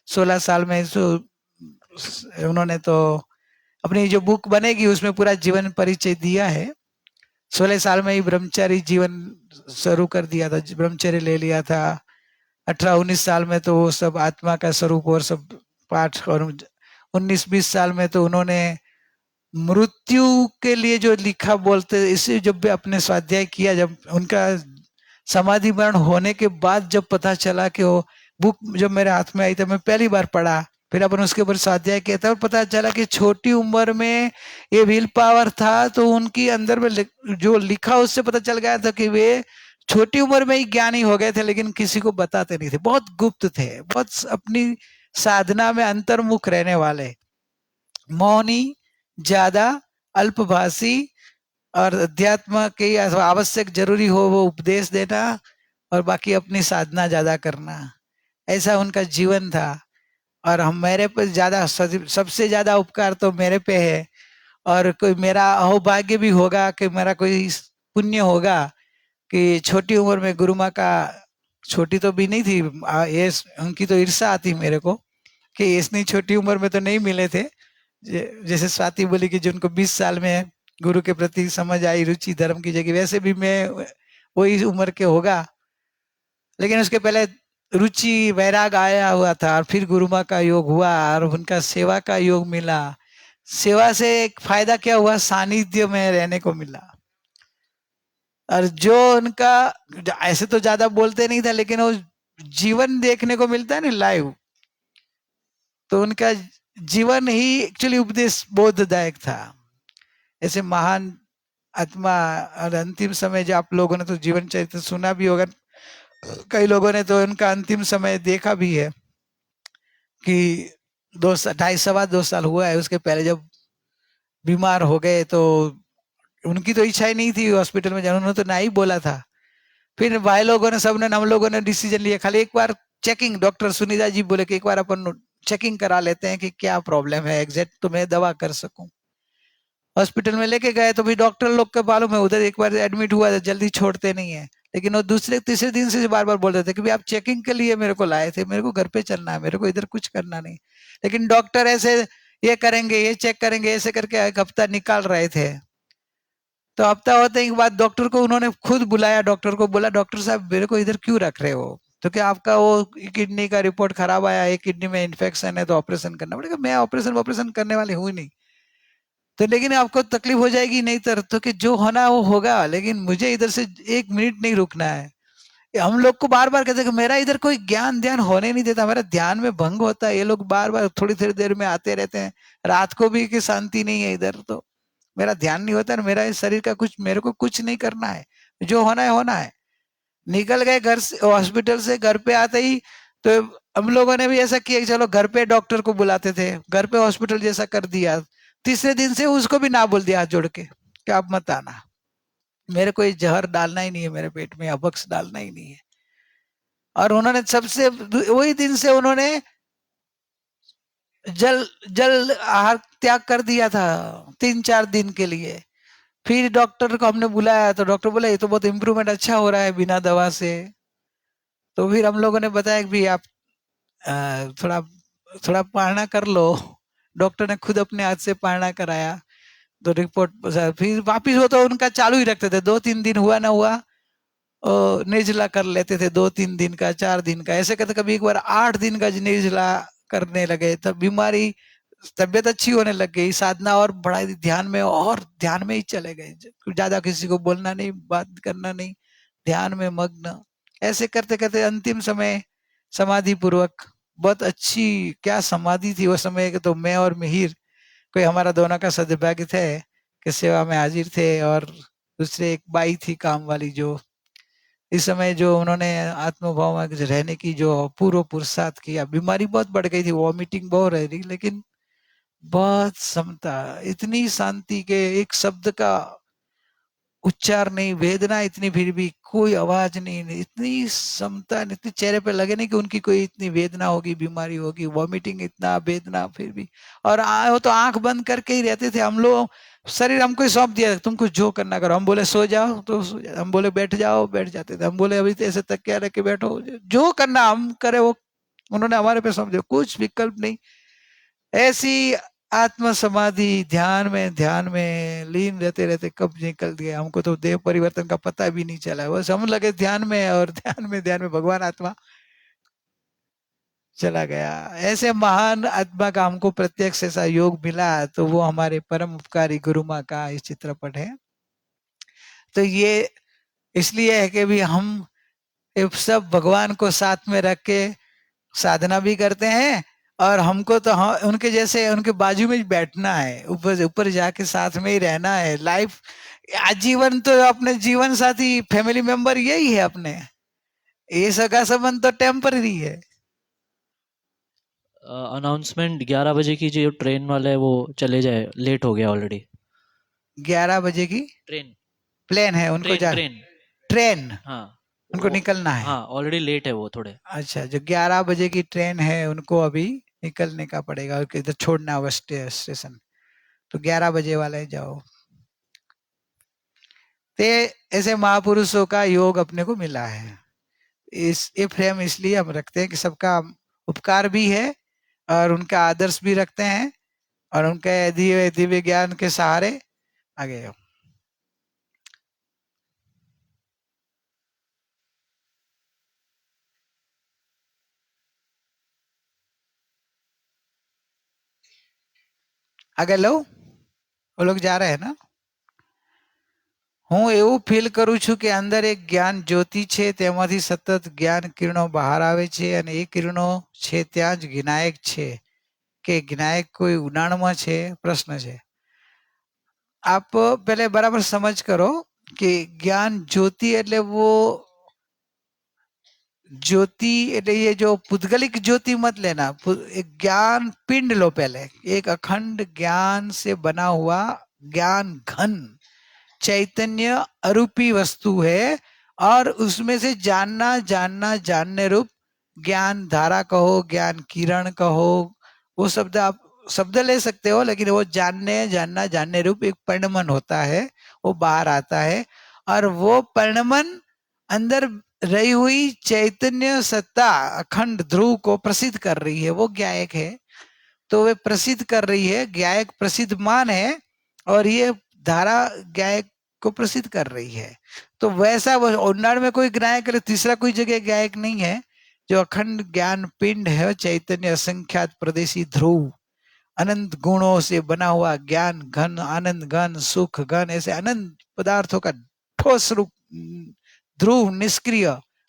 16 साल में उन्होंने तो अपनी जो बुक बनेगी उसमें पूरा जीवन परिचय दिया है। 16 साल में ही ब्रह्मचारी जीवन शुरू कर दिया था, ब्रह्मचर्य ले लिया था। 18-19 साल में तो वो सब आत्मा का स्वरूप और सब पाठ, और 19-20 साल में तो उन्होंने मृत्यु के लिए जो लिखा बोलते, इसे जब भी अपने स्वाध्याय किया, जब उनका समाधि मरण होने के बाद जब पता चला कि वो बुक जब मेरे हाथ में आई तो मैं पहली बार पढ़ा, फिर अपन उसके ऊपर स्वाध्याय किया था और पता चला कि छोटी उम्र में ये विल पावर था। तो उनकी अंदर में जो लिखा उससे पता चल गया था कि वे छोटी उम्र में ही ज्ञानी हो गए थे, लेकिन किसी को बताते नहीं थे, बहुत गुप्त थे, बहुत अपनी साधना में अंतर्मुख रहने वाले, मौनी, ज्यादा अल्पभाषी, और अध्यात्म के आवश्यक जरूरी हो वो उपदेश देना और बाकी अपनी साधना ज्यादा करना, ऐसा उनका जीवन था। और हम मेरे पे ज्यादा सबसे ज्यादा उपकार तो मेरे पे है, और कोई मेरा अहोभाग्य भी होगा कि मेरा कोई पुण्य होगा कि छोटी उम्र में गुरु माँ का, छोटी तो भी नहीं थी ये, उनकी तो ईर्ष्या आती मेरे को कि इतनी छोटी उम्र में तो नहीं मिले थे। जैसे स्वाति बोली कि जिनको 20 साल में गुरु के प्रति समझ आई, रुचि धर्म की जगह, वैसे भी मैं वही उम्र के होगा, लेकिन उसके पहले रुचि वैराग आया हुआ था, और फिर गुरु माँ का योग हुआ और उनका सेवा का योग मिला। सेवा से एक फायदा क्या हुआ, सानिध्य में रहने को मिला। और जो उनका ऐसे तो ज्यादा बोलते नहीं था, लेकिन वो जीवन देखने को मिलता है ना लाइव, तो उनका जीवन ही एक्चुअली उपदेश बोधदायक था। ऐसे महान आत्मा, और अंतिम समय जो आप लोगों ने तो जीवन चरित्र सुना भी होगा, कई लोगों ने तो उनका अंतिम समय देखा भी है कि 2.5 सवा 2 साल हुआ है। उसके पहले जब बीमार हो गए तो उनकी तो इच्छा ही नहीं थी हॉस्पिटल में जाना, उन्होंने तो ना ही बोला था। फिर भाई लोगों ने, सबने, हम लोगों ने डिसीजन लिया खाली एक बार चेकिंग, डॉक्टर सुनीता जी बोले कि एक बार अपन चेकिंग करा लेते हैं कि क्या प्रॉब्लम है एग्जैक्ट, तो मैं दवा कर सकूं। हॉस्पिटल में लेके गए तो भी डॉक्टर लोग के मालूम है, उधर एक बार एडमिट हुआ तो जल्दी छोड़ते नहीं है, लेकिन वो दूसरे तीसरे दिन से बार बार बोल रहे थे कि भाई आप चेकिंग के लिए मेरे को लाए थे, मेरे को घर पे चलना है, मेरे को इधर कुछ करना नहीं। लेकिन डॉक्टर ऐसे ये करेंगे, ये चेक करेंगे, ऐसे करके एक हफ्ता निकाल रहे थे। तो हफ्ता होते ही बाद डॉक्टर को उन्होंने खुद बुलाया, डॉक्टर को बोला डॉक्टर साहब मेरे को इधर क्यों रख रहे हो, तो क्या आपका वो किडनी का रिपोर्ट खराब आया, एक किडनी में इन्फेक्शन है तो ऑपरेशन करना पड़ेगा। मैं ऑपरेशन करने वाली हूँ नहीं, तो लेकिन आपको तकलीफ हो जाएगी नहीं तो कि जो होना है वो होगा, लेकिन मुझे इधर से 1 मिनट नहीं रुकना है। हम लोग को बार बार कहते हैं कि मेरा इधर कोई ज्ञान ध्यान होने नहीं देता, मेरा ध्यान में भंग होता है, ये लोग बार बार थोड़ी थोड़ी देर में आते रहते हैं, रात को भी कि शांति नहीं है इधर, तो मेरा ध्यान नहीं होता है, मेरा इस शरीर का कुछ, मेरे को कुछ नहीं करना है, जो होना है होना है। निकल गए घर से, हॉस्पिटल से घर पे आते ही तो हम लोगों ने भी ऐसा किया कि चलो घर पे डॉक्टर को बुलाते थे, घर पे हॉस्पिटल जैसा कर दिया। तीसरे दिन से उसको भी ना बोल दिया हाथ जोड़ के कि आप मत आना, मेरे को ये जहर डालना ही नहीं है मेरे पेट में, अबक्स डालना ही नहीं है। और उन्होंने सबसे वही दिन से उन्होंने जल आहार त्याग कर दिया था 3-4 दिन के लिए। फिर डॉक्टर को हमने बुलाया तो डॉक्टर बोला ये तो बहुत इम्प्रूवमेंट अच्छा हो रहा है बिना दवा से। तो फिर हम लोगों ने बताया कि भी आप थोड़ा थोड़ा पारणा कर लो। डॉक्टर ने खुद अपने हाथ से पारणा कराया तो रिपोर्ट, फिर वापिस हो तो उनका चालू ही रखते थे, 2-3 दिन हुआ ना हुआ निर्जला कर लेते थे, 2-3 दिन का, 4 दिन का, ऐसे करते कभी एक बार 8 दिन का निर्जला करने लगे। तब बीमारी, तबियत अच्छी होने लग गई, साधना और बढ़ा दी, ध्यान में और ध्यान में ही चले गए, ज्यादा किसी को बोलना नहीं, बात करना नहीं, ध्यान में मग्न। ऐसे करते करते अंतिम समय समाधि पूर्वक, बहुत अच्छी क्या समाधि थी वो समय के, तो मैं और मिहिर कोई हमारा दोनों का सद्भाग्य थे कि सेवा में हाजिर थे, और दूसरे एक बाई थी काम वाली, जो इस समय जो उन्होंने आत्मभाव में रहने की जो पूर्व पुरुषार्थ किया। बीमारी बहुत बढ़ गई थी, वॉमिटिंग बहुत रह रही, लेकिन बहुत समता, इतनी शांति के एक शब्द का उच्चार नहीं, वेदना इतनी, फिर भी कोई आवाज नहीं, इतनी समता, इतनी चेहरे पे लगे नहीं कि उनकी कोई इतनी वेदना होगी, बीमारी होगी, वॉमिटिंग इतना, वेदना फिर भी। और वो तो आंख बंद करके ही रहते थे। हम लोग शरीर हमको ही सौंप दिया, तुमको जो करना करो। हम बोले सो जाओ तो सो जाओ, हम बोले बैठ जाओ बैठ जाते थे, हम बोले अभी तो ऐसे तकिया रख के बैठो, जो करना हम करे वो उन्होंने हमारे पे सौंप दिया, कुछ विकल्प नहीं। ऐसी आत्म समाधि ध्यान में लीन रहते रहते कब निकल गया, हमको तो देह परिवर्तन का पता भी नहीं चला, बस हम लगे ध्यान में, और ध्यान में भगवान आत्मा चला गया। ऐसे महान आत्मा का हमको प्रत्यक्ष ऐसा योग मिला, तो वो हमारे परम उपकारी गुरु माँ का इस चित्रपट है। तो ये इसलिए है कि भी हम सब भगवान को साथ में रख के साधना भी करते हैं, और हमको तो उनके जैसे उनके बाजू में ही बैठना है, ऊपर जाके साथ में ही रहना है। लाइफ आजीवन तो अपने जीवन साथी, फैमिली मेंबर यही है अपने, ये सगा संबंध तो टेम्पररी है। अनाउंसमेंट 11 बजे की जो ट्रेन वाला है वो चले जाए, लेट हो गया ऑलरेडी। 11 बजे की ट्रेन, प्लेन है उनको, ट्रेन हाँ उनको निकलना है। हाँ ऑलरेडी लेट है वो थोड़े। अच्छा, जो 11 बजे की ट्रेन है उनको अभी निकलने का पड़ेगा, और इधर छोड़ना होगा स्टेशन, तो 11 बजे वाले जाओ। तो ऐसे महापुरुषों का योग अपने को मिला है। ये फ्रेम इसलिए हम रखते हैं कि सबका उपकार भी है और उनका आदर्श भी रखते हैं, और उनके दिव्य ज्ञान के सहारे आगे हो। આગળ લો, वो लोग जा रहे हैं ना। હું એવું ફીલ કરું છું કે અંદર એક જ્ઞાન જ્યોતિ છે, તેમાંથી સતત જ્ઞાન કિરણો બહાર આવે છે, અને એ કિરણો છે ત્યાં જ જ્ઞાયક છે, કે જ્ઞાયક કોઈ ઉડાણમાં છે, પ્રશ્ન છે। आप पहले बराबर समझ करो कि ज्ञान ज्योति એટલે वो ज्योति એટલે ये जो पुद्गलिक ज्योति मत लेना, एक ज्ञान पिंड लो पहले, एक अखंड ज्ञान से बना हुआ ज्ञान घन, चैतन्य अरूपी वस्तु है और उसमें से जानना जानना जानने रूप ज्ञान धारा कहो, ज्ञान किरण कहो, वो शब्द आप शब्द ले सकते हो, लेकिन वो जानने जानना जानने रूप एक परिणमन होता है, वो बाहर आता है और वो परिणमन अंदर रही हुई चैतन्य सत्ता अखंड ध्रुव को प्रसिद्ध कर रही है, वो ज्ञायक है। तो वे प्रसिद्ध कर रही है, ज्ञायक प्रसिद्ध मान है और ये धारा ज्ञायक को प्रसिद्ध कर रही है। तो वैसा वो उन्नाड़ में कोई ज्ञायक, तीसरा कोई जगह ज्ञायक नहीं है। जो अखंड ज्ञान पिंड है, चैतन्य असंख्यात प्रदेशी ध्रुव, अनंत गुणों से बना हुआ ज्ञान घन, आनंद घन, सुख घन, ऐसे अनंत पदार्थों का ठोस रूप ध्रुव, निष्क्रिय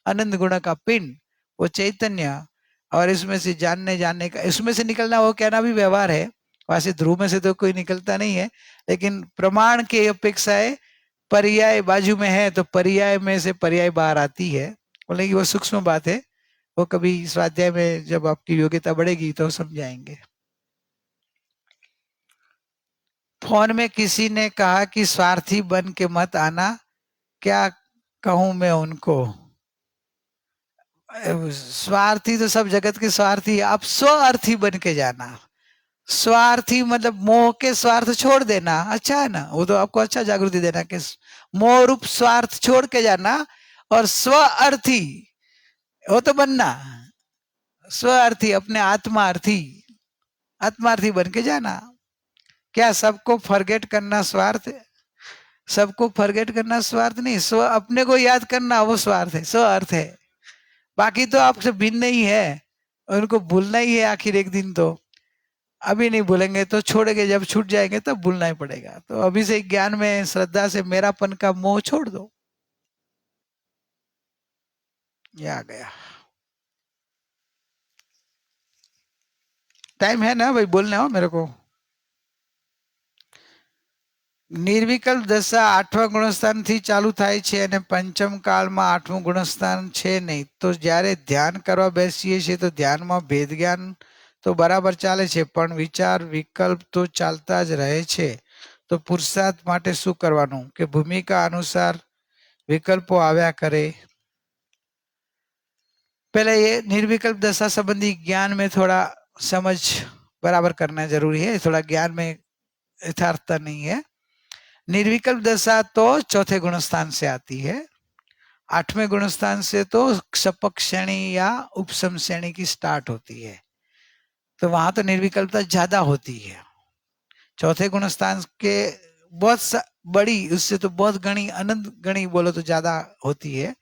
अनंत गुण का पिंड, वो चैतन्य। और इसमें से जानने का, इसमें से निकलना वो कहना भी व्यवहार है, वैसे ध्रुव में से तो कोई निकलता नहीं है, लेकिन प्रमाण के अपेक्षा है पर्याय बाजू में है तो पर्याय में से पर्याय बाहर आती है। बोले कि वो सूक्ष्म बात है, वो कभी स्वाध्याय में जब आपकी योग्यता बढ़ेगी तो समझाएंगे। फोन में किसी ने कहा कि स्वार्थी बन के मत आना, क्या कहूं मैं उनको? स्वार्थी तो सब जगत के स्वार्थी, आप स्वार्थी बन के जाना। स्वार्थी मतलब मोह के स्वार्थ छोड़ देना, अच्छा है ना, वो तो आपको अच्छा जागृति देना कि मोह रूप स्वार्थ छोड़ के जाना और स्वार्थी वो तो बनना, स्वार्थी अपने आत्मार्थी बन के जाना। क्या सबको फॉरगेट करना स्वार्थ है? सबको फॉरगेट करना स्वार्थ नहीं, स्व अपने को याद करना वो स्वार्थ है, स्वार्थ है। बाकी तो आपसे भिन्न नहीं है, उनको भूलना ही है आखिर एक दिन। तो अभी नहीं भूलेंगे तो छोड़ेंगे, जब छूट जाएंगे तब भूलना ही पड़ेगा। तो अभी से ज्ञान में श्रद्धा से मेरापन का मोह छोड़ दो। ये आ गया, टाइम है ना भाई, बोलने हो मेरे को। નિર્વિકલ્પ દશા આઠમા ગુણસ્થાનથી ચાલુ થાય છે અને પંચમ કાળમાં આઠમું ગુણસ્થાન છે નહીં. તો જ્યારે ધ્યાન કરવા બેસીએ છીએ તો ધ્યાનમાં ભેદ જ્ઞાન તો બરાબર ચાલે છે, પણ વિચાર વિકલ્પ તો ચાલતા જ રહે છે. તો પુરુષાર્થ માટે શું કરવાનું કે ભૂમિકા અનુસાર વિકલ્પો આવ્યા કરે. पहले ये निर्विकल्प दशा संबंधी ज्ञान में थोड़ा समझ बराबर करना जरूरी है, थोड़ा ज्ञान में यथार्थता नहीं है। निर्विकल्प दशा तो चौथे गुणस्थान से आती है, आठवें गुणस्थान से तो सपक श्रेणी या उपसम श्रेणी की स्टार्ट होती है, तो वहां तो निर्विकल्पता ज्यादा होती है। चौथे गुणस्थान के बहुत बड़ी, उससे तो बहुत गणी, अनंत गणी बोलो तो ज्यादा होती है,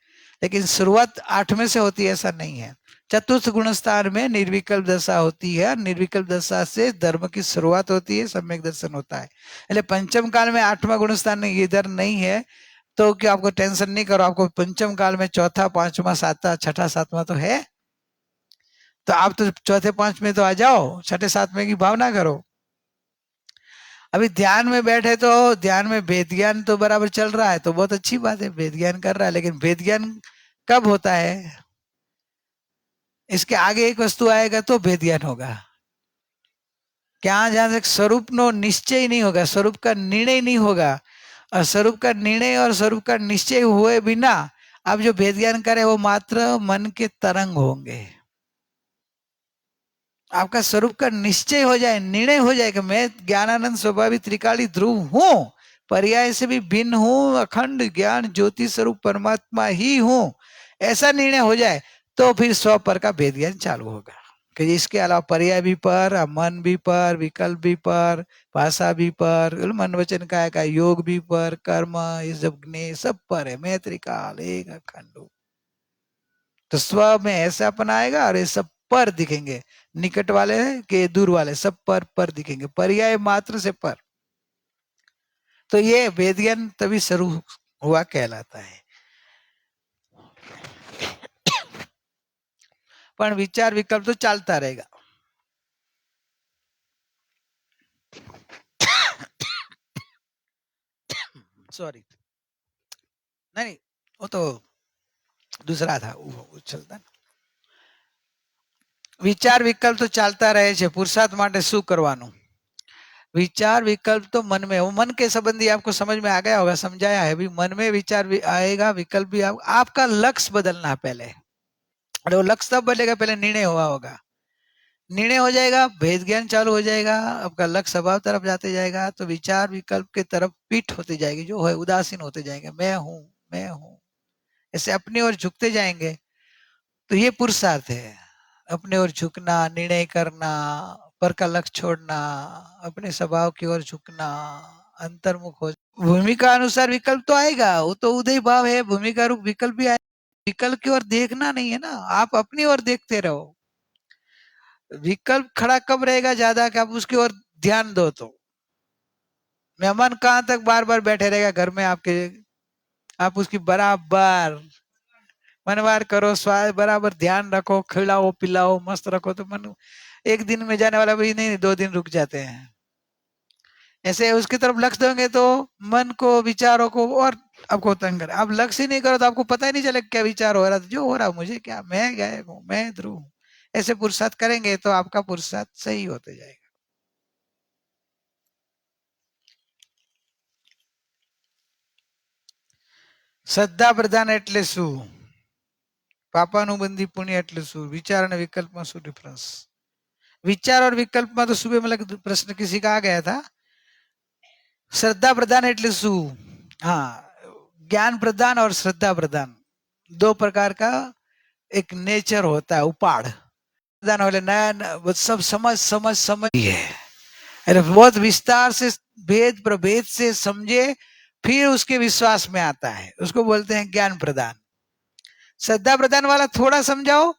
लेकिन शुरुआत आठवें से होती है ऐसा नहीं है। चतुर्थ गुणस्थान में निर्विकल्प दशा होती है, निर्विकल्प दशा से धर्म की शुरुआत होती है, सम्यक दर्शन होता है। એટલે पंचम काल में आठवां गुणस्थान इधर नहीं है, तो क्या आपको टेंशन नहीं करो, आपको पंचम काल में चौथा पांचवा सातवां छठा सातवां तो है, तो आप तो चौथे पांचवें तो आ जाओ, छठे सातवें की भावना करो। अभी ध्यान में बैठे तो ध्यान में भेद ज्ञान तो बराबर चल रहा है, तो बहुत अच्छी बात है, भेद ज्ञान कर रहा है, लेकिन भेद ज्ञान कब होता है? इसके आगे एक वस्तु आएगा तो भेद ज्ञान होगा। क्या जहां तक स्वरूप नो निश्चय नहीं होगा, स्वरूप का निर्णय नहीं होगा, और स्वरूप का निर्णय और स्वरूप का निश्चय हुए बिना आप जो भेद ज्ञान करें वो मात्र मन के तरंग होंगे। आपका स्वरूप का निश्चय हो जाए, निर्णय हो जाए कि मैं ज्ञानानंद स्वभाविक त्रिकाली ध्रुव हूं, पर्याय से भी भिन्न हूं, अखंड ज्ञान ज्योति स्वरूप परमात्मा ही हूं, ऐसा निर्णय हो जाए तो फिर स्व पर का भेद ज्ञान चालू होगा कि इसके अलावा पर्याय भी पर, मन भी पर, विकल्प भी पर, भाषा भी पर, मन वचन काय का योग भी पर, कर्म ये सब ज्ञेय सब पर है, मैं त्रिकाल एक अखंड। तो स्व में ऐसा अपन आएगा और ये सब पर दिखेंगे, निकट वाले के दूर वाले सब पर दिखेंगे, पर्याय मात्र से पर। तो ये भेद ज्ञान तभी शुरू हुआ कहलाता है। पण विचार विकल्प तो चालता रहेगा। सॉरी, नहीं वो तो दूसरा था, वो चलता। विचार विकल्प तो चालता रहे છે, પુરુષાર્થ માટે શું કરવાનું? विचार विकल्प तो मन में, वो मन के संबंधी आपको समझ में आ गया होगा, समझाया है भी। मन में विचार भी आएगा, विकल्प भी आपका लक्ष्य बदलना है पहले। और वो लक्ष्य तब बदलेगा, पहले निर्णय हुआ होगा। निर्णय हो जाएगा, भेद ज्ञान चालू हो जाएगा, आपका लक्ष्य स्वभाव तरफ जाते जाएगा, तो विचार विकल्प के तरफ पीठ होते जाएगी, जो है उदासीन होते जाएंगे। मैं हूं, मैं हूं, ऐसे अपनी ओर झुकते जाएंगे। तो ये पुरुषार्थ है, अपने ओर झुकना, निर्णय करना, पर का लक्ष्य छोड़ना, अपने स्वभाव की ओर झुकना, अंतर्मुख हो। भूमिका अनुसार विकल्प तो आएगा, वो तो उदय भाव है, भूमिका रूप विकल्प भी आएगा। विकल्प की ओर देखना नहीं है ना, आप अपनी ओर देखते रहो। विकल्प खड़ा कब रहेगा ज्यादा कि आप उसकी ओर ध्यान दो। तो मेहमान कहाँ तक बार बार बैठे रहेगा घर में आपके, आप उसकी बराबर मनवार करो, स्वाद बराबर ध्यान रखो, खिलाओ पिलाओ, मस्त रखो, तो मन एक दिन में जाने वाला भी नहीं, 2 दिन रुक जाते हैं। ऐसे उसकी तरफ लक्ष्य दोगे तो मन को, विचारों को और आपको तंग करे। आप लक्ष्य ही नहीं करो तो आपको पता ही नहीं चले क्या विचार हो रहा था, जो हो रहा मुझे क्या, मैं गायक हूँ, मैं ध्रुव हूँ। ऐसे पुरुषार्थ करेंगे तो आपका पुरुषार्थ सही होते जाएगा। શ્રદ્ધા પ્રધાન એટલે શું? પાપાનુબંધી પુણ્ય એટલે શું? વિચાર અને વિકલ્પમાં શું ડિફરન્સ? विचार और विकल्प में तो सुबह मतलब प्रश्न किसी का आ गया था। श्रद्धा प्रदान એટલે શું? हाँ, ज्ञान प्रदान और श्रद्धा प्रदान 2 प्रकार का एक नेचर होता है, उपाड़। प्रदान वाले नया सब समझ समझ समझ है, अरे बहुत विस्तार से भेद प्रभेद से समझे, फिर उसके विश्वास में आता है, उसको बोलते हैं ज्ञान प्रदान। श्रद्धा प्रदान वाला थोड़ा समझाओ,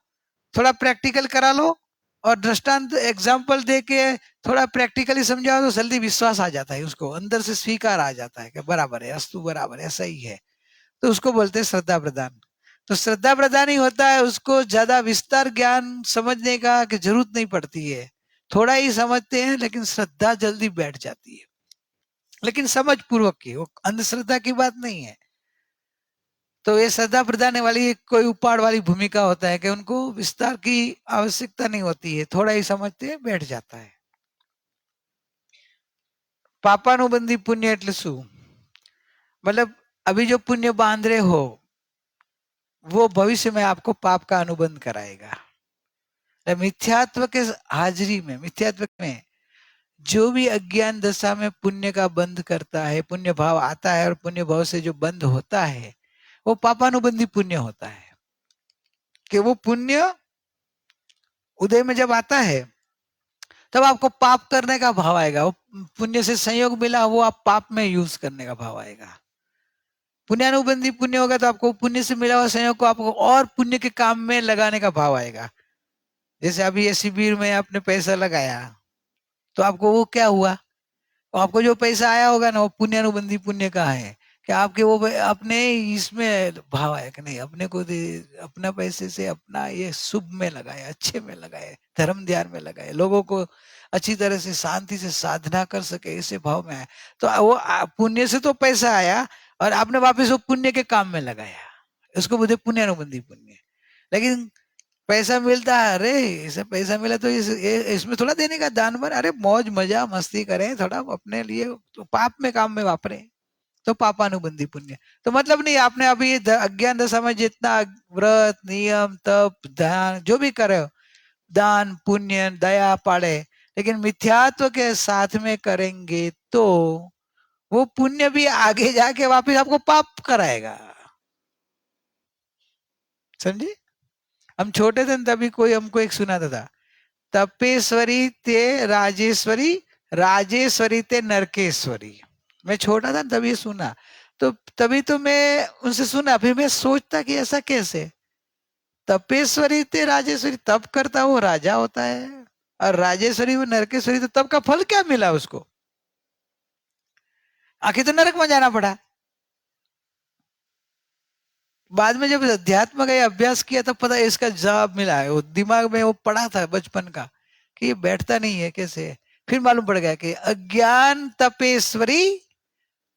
थोड़ा प्रैक्टिकल करा लो, और दृष्टांत एग्जाम्पल दे के थोड़ा प्रैक्टिकली समझाओ तो जल्दी विश्वास आ जाता है, उसको अंदर से स्वीकार आ जाता है कि बराबर है, अस्तु बराबर है, सही है। तो उसको बोलते हैं श्रद्धा प्रदान। तो श्रद्धा प्रदान ही होता है, उसको ज्यादा विस्तार ज्ञान समझने का कि जरूरत नहीं पड़ती है, थोड़ा ही समझते हैं लेकिन श्रद्धा जल्दी बैठ जाती है, लेकिन समझ पूर्वक की, वो अंधश्रद्धा की बात नहीं है। तो ये श्रद्धा प्रदान वाली कोई उपाड़ वाली भूमिका होता है कि उनको विस्तार की आवश्यकता नहीं होती है, थोड़ा ही समझते हैं, बैठ जाता है। पापानुबंधी पुण्य એટલે શું? मतलब अभी जो पुण्य बांध रहे हो वो भविष्य में आपको पाप का अनुबंध कराएगा। मिथ्यात्व के हाजिरी में, मिथ्यात्व में जो भी अज्ञान दशा में पुण्य का बंध करता है, पुण्य भाव आता है और पुण्य भाव से जो बंध होता है वो पापानुबंधी पुण्य होता है। कि वो पुण्य उदय में जब आता है तब आपको पाप करने का भाव आएगा, वो पुण्य से संयोग मिला, वो आप पाप में यूज करने का भाव आएगा। पुण्यानुबंधी पुण्य होगा तो आपको पुण्य से मिला हुआ संयोग को आपको और पुण्य के काम में लगाने का भाव आएगा। जैसे अभी ये शिविर में आपने पैसा लगाया तो आपको वो क्या हुआ, तो आपको जो पैसा आया होगा ना वो पुण्यानुबंधी पुण्य का है कि आपके वो अपने इसमें भाव है कि नहीं, अपने को अपना पैसे से अपना ये शुभ में लगाए, अच्छे में लगाए, धर्म ध्यान में लगाए, लोगों को अच्छी तरह से शांति से साधना कर सके, ऐसे भाव में आए। तो वो पुण्य से तो पैसा आया और आपने वापस वो पुण्य के काम में लगाया, उसको बोलते पुण्यानुबंधी पुण्य। लेकिन पैसा मिलता है, अरे इसे पैसा मिला तो इसमें थोड़ा देने का दान पर, अरे मौज मजा मस्ती करें, थोड़ा अपने लिए, तो पाप में काम में वापरे, तो पापानुबंधी पुण्य। तो मतलब नहीं आपने अभी अज्ञान दशा में जितना व्रत नियम तप ध्यान जो भी करे, दान पुण्य दया पाड़े, लेकिन मिथ्यात्व के साथ में करेंगे तो वो पुण्य भी आगे जाके वापिस आपको पाप कराएगा। समझे? हम छोटे थे तभी कोई हमको एक सुनाता था, तपेश्वरी ते राजेश्वरी, राजेश्वरी ते नरकेश्वरी। मैं छोटा था तभी सुना, तो तभी तो मैं उनसे सुना, फिर मैं सोचता कि ऐसा कैसे, तपेश्वरी ते राजेश्वरी, तप करता वो राजा होता है, और राजेश्वरी वो नरकेश्वरी, तो तब का फल क्या मिला उसको, आखिर तो नरक में जाना पड़ा। बाद में जब अध्यात्म का अभ्यास किया तब पता इसका जवाब मिला है, वो दिमाग में वो पड़ा था बचपन का कि ये बैठता नहीं है कैसे। फिर मालूम पड़ गया कि अज्ञान तपेश्वरी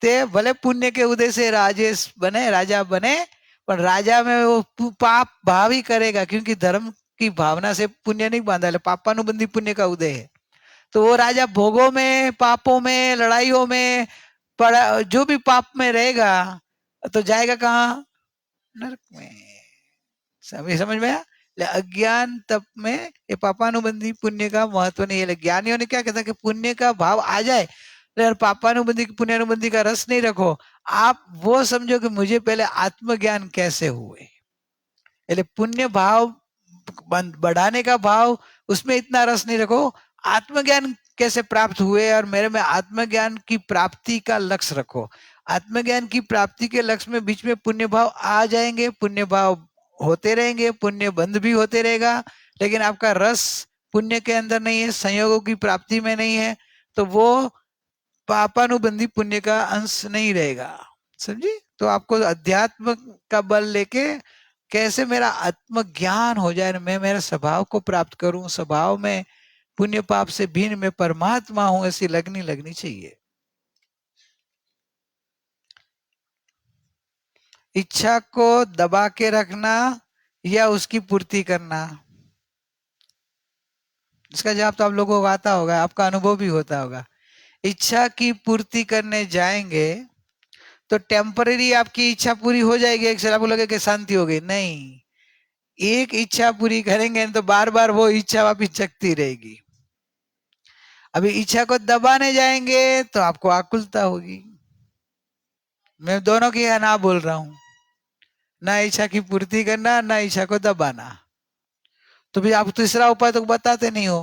ते भले पुण्य के उदय से राजेश बने, राजा बने, पर राजा में वो पाप भाव ही करेगा, क्योंकि धर्म की भावना से पुण्य नहीं बांधा है, पापानुबंधी पुण्य का उदय है। तो वो राजा भोगों में, पापों में, लड़ाइयों में, पड़ा जो भी पाप में रहेगा तो जाएगा कहाँ? नरक में। समझ में आया? अज्ञान तप में ये पापानुबंधी पुण्य का महत्व नहीं है। ज्ञानियों ने क्या कहता कि पुण्य का भाव आ जाए, लेकिन पापानुबंधी पुण्यानुबंधी का रस नहीं रखो। आप वो समझो कि मुझे पहले आत्मज्ञान कैसे हुए, એટલે पुण्य भाव बढ़ाने का भाव, उसमें इतना रस नहीं रखो। आत्मज्ञान कैसे प्राप्त हुए और मेरे में आत्मज्ञान की प्राप्ति का लक्ष्य रखो। आत्मज्ञान की प्राप्ति के लक्ष्य में बीच में पुण्य भाव आ जाएंगे, पुण्य भाव होते रहेंगे, पुण्य बंद भी होते रहेगा, लेकिन आपका रस पुण्य के अंदर नहीं है, संयोगों की प्राप्ति में नहीं है, तो वो पापानुबंधी पुण्य का अंश नहीं रहेगा। समझी? तो आपको अध्यात्म का बल लेके कैसे मेरा आत्मज्ञान हो जाए, मैं मेरे स्वभाव को प्राप्त करूं, स्वभाव में पुण्य पाप से भिन्न मैं परमात्मा हूं, ऐसी लगनी चाहिए। इच्छा को दबा के रखना या उसकी पूर्ति करना, इसका जवाब तो आप लोगों को आता होगा, आपका अनुभव भी होता होगा। इच्छा की पूर्ति करने जाएंगे तो टेम्पररी आपकी इच्छा पूरी हो जाएगी, एक से आपको लगे कि शांति हो गई, नहीं। एक इच्छा पूरी करेंगे तो बार बार वो इच्छा वापिस जगती रहेगी। अभी इच्छा को दबाने जाएंगे तो आपको आकुलता होगी। मैं दोनों की ना बोल रहा हूं, ना इच्छा की पूर्ति करना, ना इच्छा को दबाना। तो भी आप तीसरा उपाय तो बताते नहीं हो।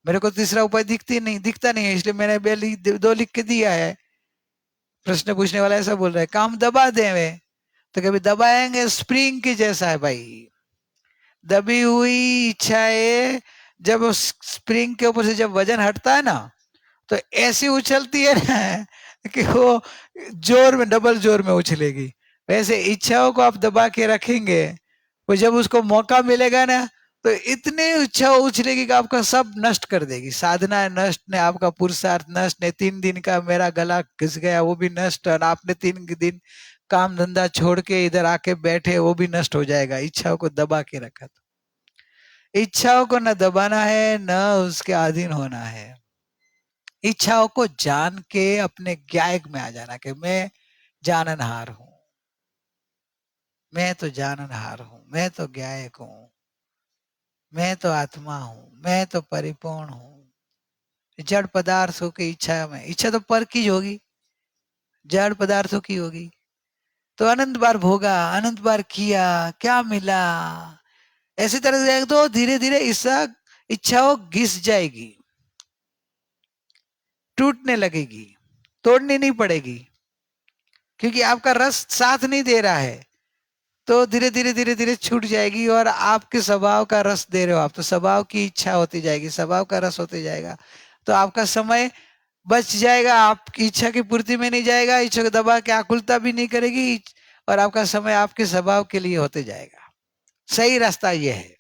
मेरे को तीसरा उपाय दिखता नहीं है, इसलिए मैंने दो लिख के दिया है। प्रश्न पूछने वाला ऐसा बोल रहा है, काम दबा दे वे, तो कभी दबाएंगे स्प्रिंग की जैसा है भाई। दबी हुई इच्छाएं जब स्प्रिंग के ऊपर से जब वजन हटता है ना, तो ऐसी उछलती है ना कि वो जोर में, डबल जोर में उछलेगी। वैसे इच्छाओं को आप दबा के रखेंगे, वो जब उसको मौका मिलेगा ना, तो इतनी इच्छा उछलेगी कि आपका सब नष्ट कर देगी। साधना नष्ट ने, आपका पुरुषार्थ नष्ट ने, 3 दिन का मेरा गला घिस गया वो भी नष्ट, और आपने 3 दिन काम धंधा छोड़ के इधर आके बैठे वो भी नष्ट हो जाएगा। इच्छाओं को दबा के रखा। तो इच्छाओं को न दबाना है, न उसके अधीन होना है। इच्छाओं को जान के अपने ज्ञायक में आ जाना कि मैं जाननहार हूं, मैं तो जाननहार हूं, मैं तो ज्ञायक हूं, मैं तो आत्मा हूं, मैं तो परिपूर्ण हूं। जड़ पदार्थों की इच्छा में, इच्छा तो पर की होगी, जड़ पदार्थों की होगी, तो अनंत बार भोगा, अनंत बार किया, क्या मिला, ऐसी तरह से तो धीरे धीरे इच्छाओं घिस जाएगी, टूटने लगेगी, तोड़नी नहीं पड़ेगी, क्योंकि आपका रस साथ नहीं दे रहा है। तो धीरे धीरे छूट जाएगी, और आपके स्वभाव का रस दे रहे हो आप, तो स्वभाव की इच्छा होती जाएगी, स्वभाव का रस होते जाएगा, तो आपका समय बच जाएगा, आपकी इच्छा की पूर्ति में नहीं जाएगा, इच्छा को दबा के आकुलता भी नहीं करेगी, और आपका समय आपके स्वभाव के लिए होते जाएगा। सही रास्ता यह है,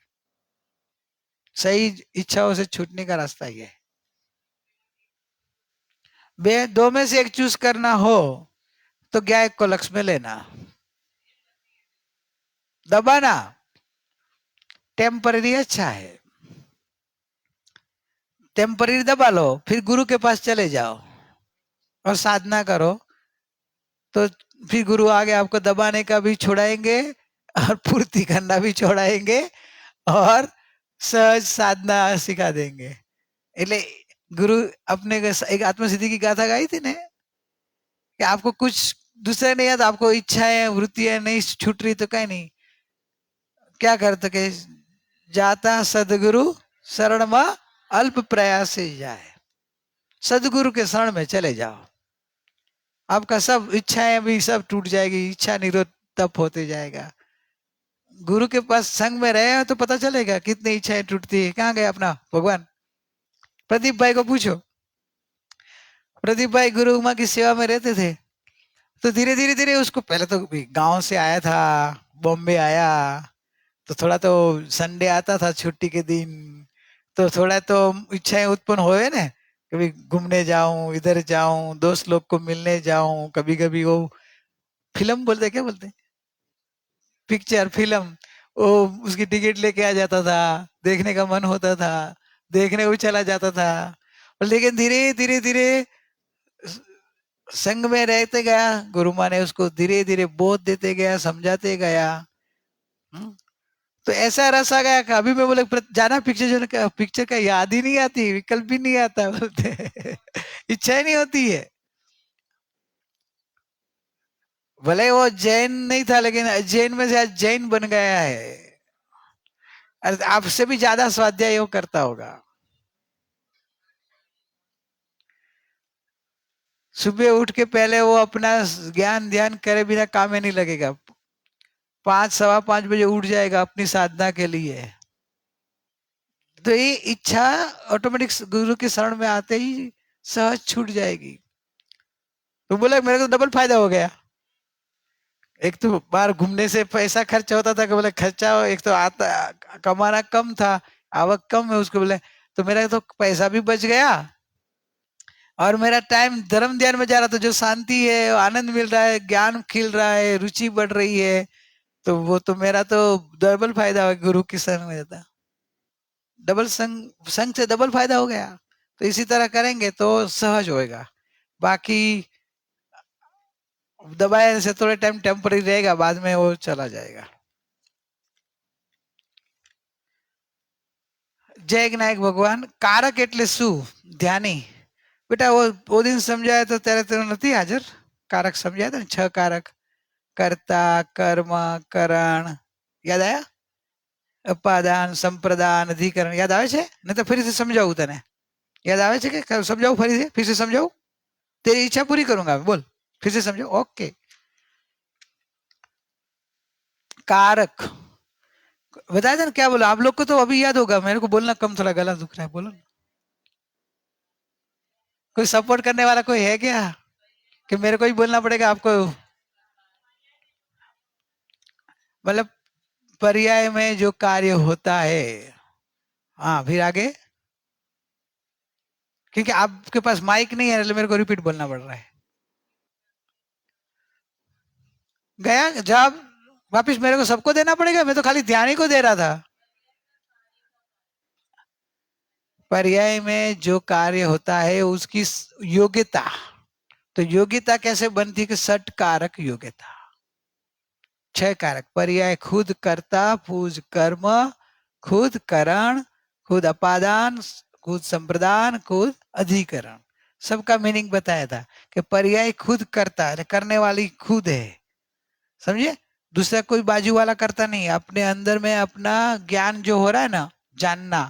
सही इच्छाओं से छूटने का रास्ता यह है। दो में से एक चूज करना हो तो ज्ञायक को लक्ष्य में लेना। दबाना टेम्पररी अच्छा है, टेम्पररी दबा लो, फिर गुरु के पास चले जाओ और साधना करो, तो फिर गुरु आगे आपको दबाने का भी छोड़ाएंगे और पूर्ति करना भी छोड़ाएंगे और सहज साधना सिखा देंगे। એટલે गुरु अपने एक आत्मसिद्धि की गाथा गाई थी ने कि आपको कुछ दूसरा नहीं आता, आपको इच्छाएं वृत्तियां नहीं छूट रही, तो कहीं नहीं, क्या करते कि जाता सदगुरु शरण में अल्प प्रयास से जाए, सदगुरु के शरण में चले जाओ, आपका सब इच्छाएं भी सब टूट जाएगी, इच्छा निरोध तप होते जाएगा। गुरु के पास संग में रहे तो पता चलेगा कितनी इच्छाएं टूटती है। कहाँ गए अपना भगवान? प्रदीप भाई को पूछो, प्रदीप भाई गुरु उमा की सेवा में रहते थे, तो धीरे धीरे उसको, पहले तो गांव से आया था, बॉम्बे आया, तो थोड़ा तो संडे आता था छुट्टी के दिन, तो थोड़ा तो इच्छाएं उत्पन्न हुए ना, कभी घूमने जाऊं, इधर जाऊं, दोस्त लोग को मिलने जाऊं, कभी कभी वो फिल्म बोलते, क्या बोलते, पिक्चर फिल्म, वो उसकी टिकट लेके आ जाता था, देखने का मन होता था, देखने को चला जाता था। लेकिन धीरे धीरे धीरे संग में रहते गया, गुरु माँ ने उसको धीरे धीरे बोध देते गया, समझाते गया। तो ऐसा रस आ गया कि अभी मैं बोले जाना पिक्चर, जो पिक्चर का याद ही नहीं आती, विकल्प भी नहीं आता बोलते इच्छा ही नहीं होती है। भले वो जैन नहीं था, लेकिन जैन में से आज जैन बन गया है। आपसे भी ज्यादा स्वाध्याय वो करता होगा। सुबह उठ के पहले वो अपना ज्ञान ध्यान करे बिना काम में नहीं लगेगा। 5 सवा 5 बजे उठ जाएगा अपनी साधना के लिए। तो ये इच्छा ऑटोमेटिक गुरु के शरण में आते ही सहज छूट जाएगी। तो बोला मेरे को डबल फायदा हो गया। एक तो बाहर घूमने से पैसा खर्च होता था कि बोले खर्चा, एक तो आता कमाना कम था, आवक कम है उसको, बोले तो मेरा तो पैसा भी बच गया और मेरा टाइम धर्म ध्यान में जा रहा था। जो शांति है, आनंद मिल रहा है, ज्ञान खिल रहा है, रुचि बढ़ रही है, तो वो तो मेरा तो डबल फायदा हो गया। गुरु की संग में था, डबल संग से डबल फायदा हो गया। तो इसी तरह करेंगे तो सहज होएगा। बाकी दबाए से थोड़े टाइम टेम्पररी रहेगा, बाद में वो चला जाएगा। जय नायक भगवान। कारक एटले शू? ध्यानी। बेटा वो दिन समझाया तो तेरे નથી हाजर। कारक समझाया था ना, 6 कारक, कर्ता, कर्म, करण, याद आया? अपादान, संप्रदान, अधिकरण याद आवे छे? नहीं तो फिर से समझाऊं तने। याद आवे छे के समझाऊं? फिर से समझाऊं? तेरी इच्छा पूरी करूंगा मैं, बोल फिर से समझो। ओके। कारक बताया था ना, क्या बोला? आप लोग को तो अभी याद होगा, मेरे को बोलना कम, थोड़ा गला दुख रहा है, बोलो ना। कोई सपोर्ट करने वाला कोई है क्या कि मेरे को ही बोलना पड़ेगा आपको? मतलब पर्याय में जो कार्य होता है। हाँ, फिर आगे, क्योंकि आपके पास माइक नहीं है, मेरे को रिपीट बोलना पड़ रहा है। गया जवाब वापिस मेरे को सबको देना पड़ेगा? मैं तो खाली ध्यान ही को दे रहा था। पर्याय में जो कार्य होता है उसकी योग्यता, तो योग्यता कैसे बनती है कि 6 कारक योग्यता, 6 कारक। पर्याय खुद कर्ता, पूज कर्म, खुद करण, खुद अपादान, खुद संप्रदान, खुद अधिकरण। सबका मीनिंग बताया था कि पर्याय खुद करता है, करने वाली खुद है, समझे? दूसरा कोई बाजू वाला करता नहीं। अपने अंदर में अपना ज्ञान जो हो रहा है ना, जानना।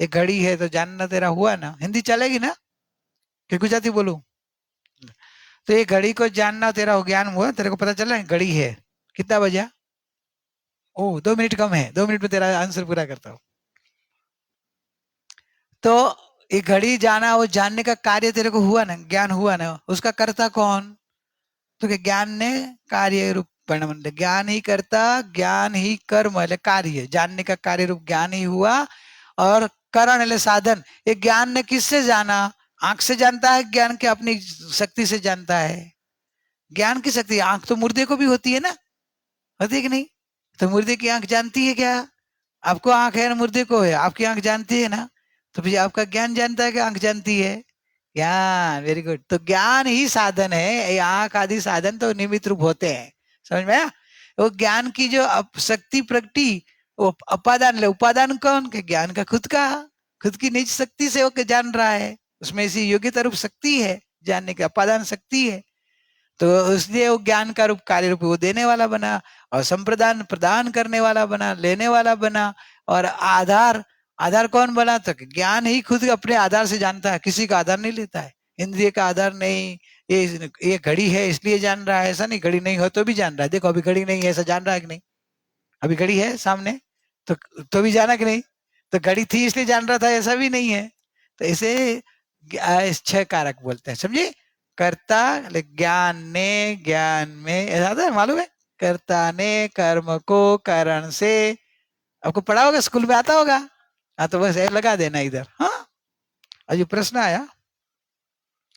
एक घड़ी है तो जानना तेरा हुआ ना, हिंदी चलेगी ना कि गुजराती बोलूं? तो ये घड़ी को जानना तेरा ज्ञान हुआ, तेरे को पता चला घड़ी है। कितना बजा? ओ 2 मिनट कम है, 2 मिनट में तेरा आंसर पूरा करता हूं। तो ये घड़ी जाना, वो जानने का कार्य तेरे को हुआ ना, ज्ञान हुआ ना, उसका करता कौन? तो ज्ञान ने कार्य रूप परिणाम, ज्ञान ही करता, ज्ञान ही कर्म એટલે कार्य, जानने का कार्य रूप ज्ञान ही हुआ। और करण એટલે साधन। ये ज्ञान ने किससे जाना? आंख से जानता है ज्ञान के, अपनी शक्ति से जानता है। ज्ञान की शक्ति, आंख तो मुर्दे को भी होती है ना, होती है कि नहीं? तो मुर्दे की आंख जानती है क्या? आपको आंख है ना, मुर्दे को है, आपकी आंख जानती है ना, तो फिर आपका ज्ञान जानता है कि आंख जानती है? ज्ञान, वेरी गुड। तो ज्ञान ही साधन है, ये आंख आदि साधन तो निमित्त रूप होते हैं, समझ में आया? वो ज्ञान की जो शक्ति प्रगटी, वो अपादान ले, उपादान कौन के? ज्ञान का खुद की निज शक्ति से वो जान रहा है, उसमें इसी योग्यता रूप शक्ति है जानने की, अपादान शक्ति है। तो इसलिए वो ज्ञान का रूप कार्य रूप वो देने वाला बना, और संप्रदान प्रदान करने वाला बना, लेने वाला बना। और आधार कौन बना? तो ज्ञान ही खुद अपने आधार से जानता है, किसी का आधार नहीं लेता है, इंद्रिय का आधार नहीं। ये घड़ी है इसलिए जान रहा है, ऐसा नहीं। घड़ी नहीं हो तो भी जान रहा है। देखो अभी घड़ी नहीं है, ऐसा जान रहा है कि नहीं? अभी घड़ी है सामने तो भी जाना कि नहीं? तो घड़ी थी इसलिए जान रहा था, ऐसा भी नहीं है। तो इसे 6 कारक बोलते हैं, समझे? कर्ता ज्ञान में ऐसा आता है, मालूम है? कर्ता ने कर्म को करण से, आपको पढ़ा होगा, स्कूल में आता होगा। हाँ, तो बस लगा देना इधर। हाँ, अभी प्रश्न आया,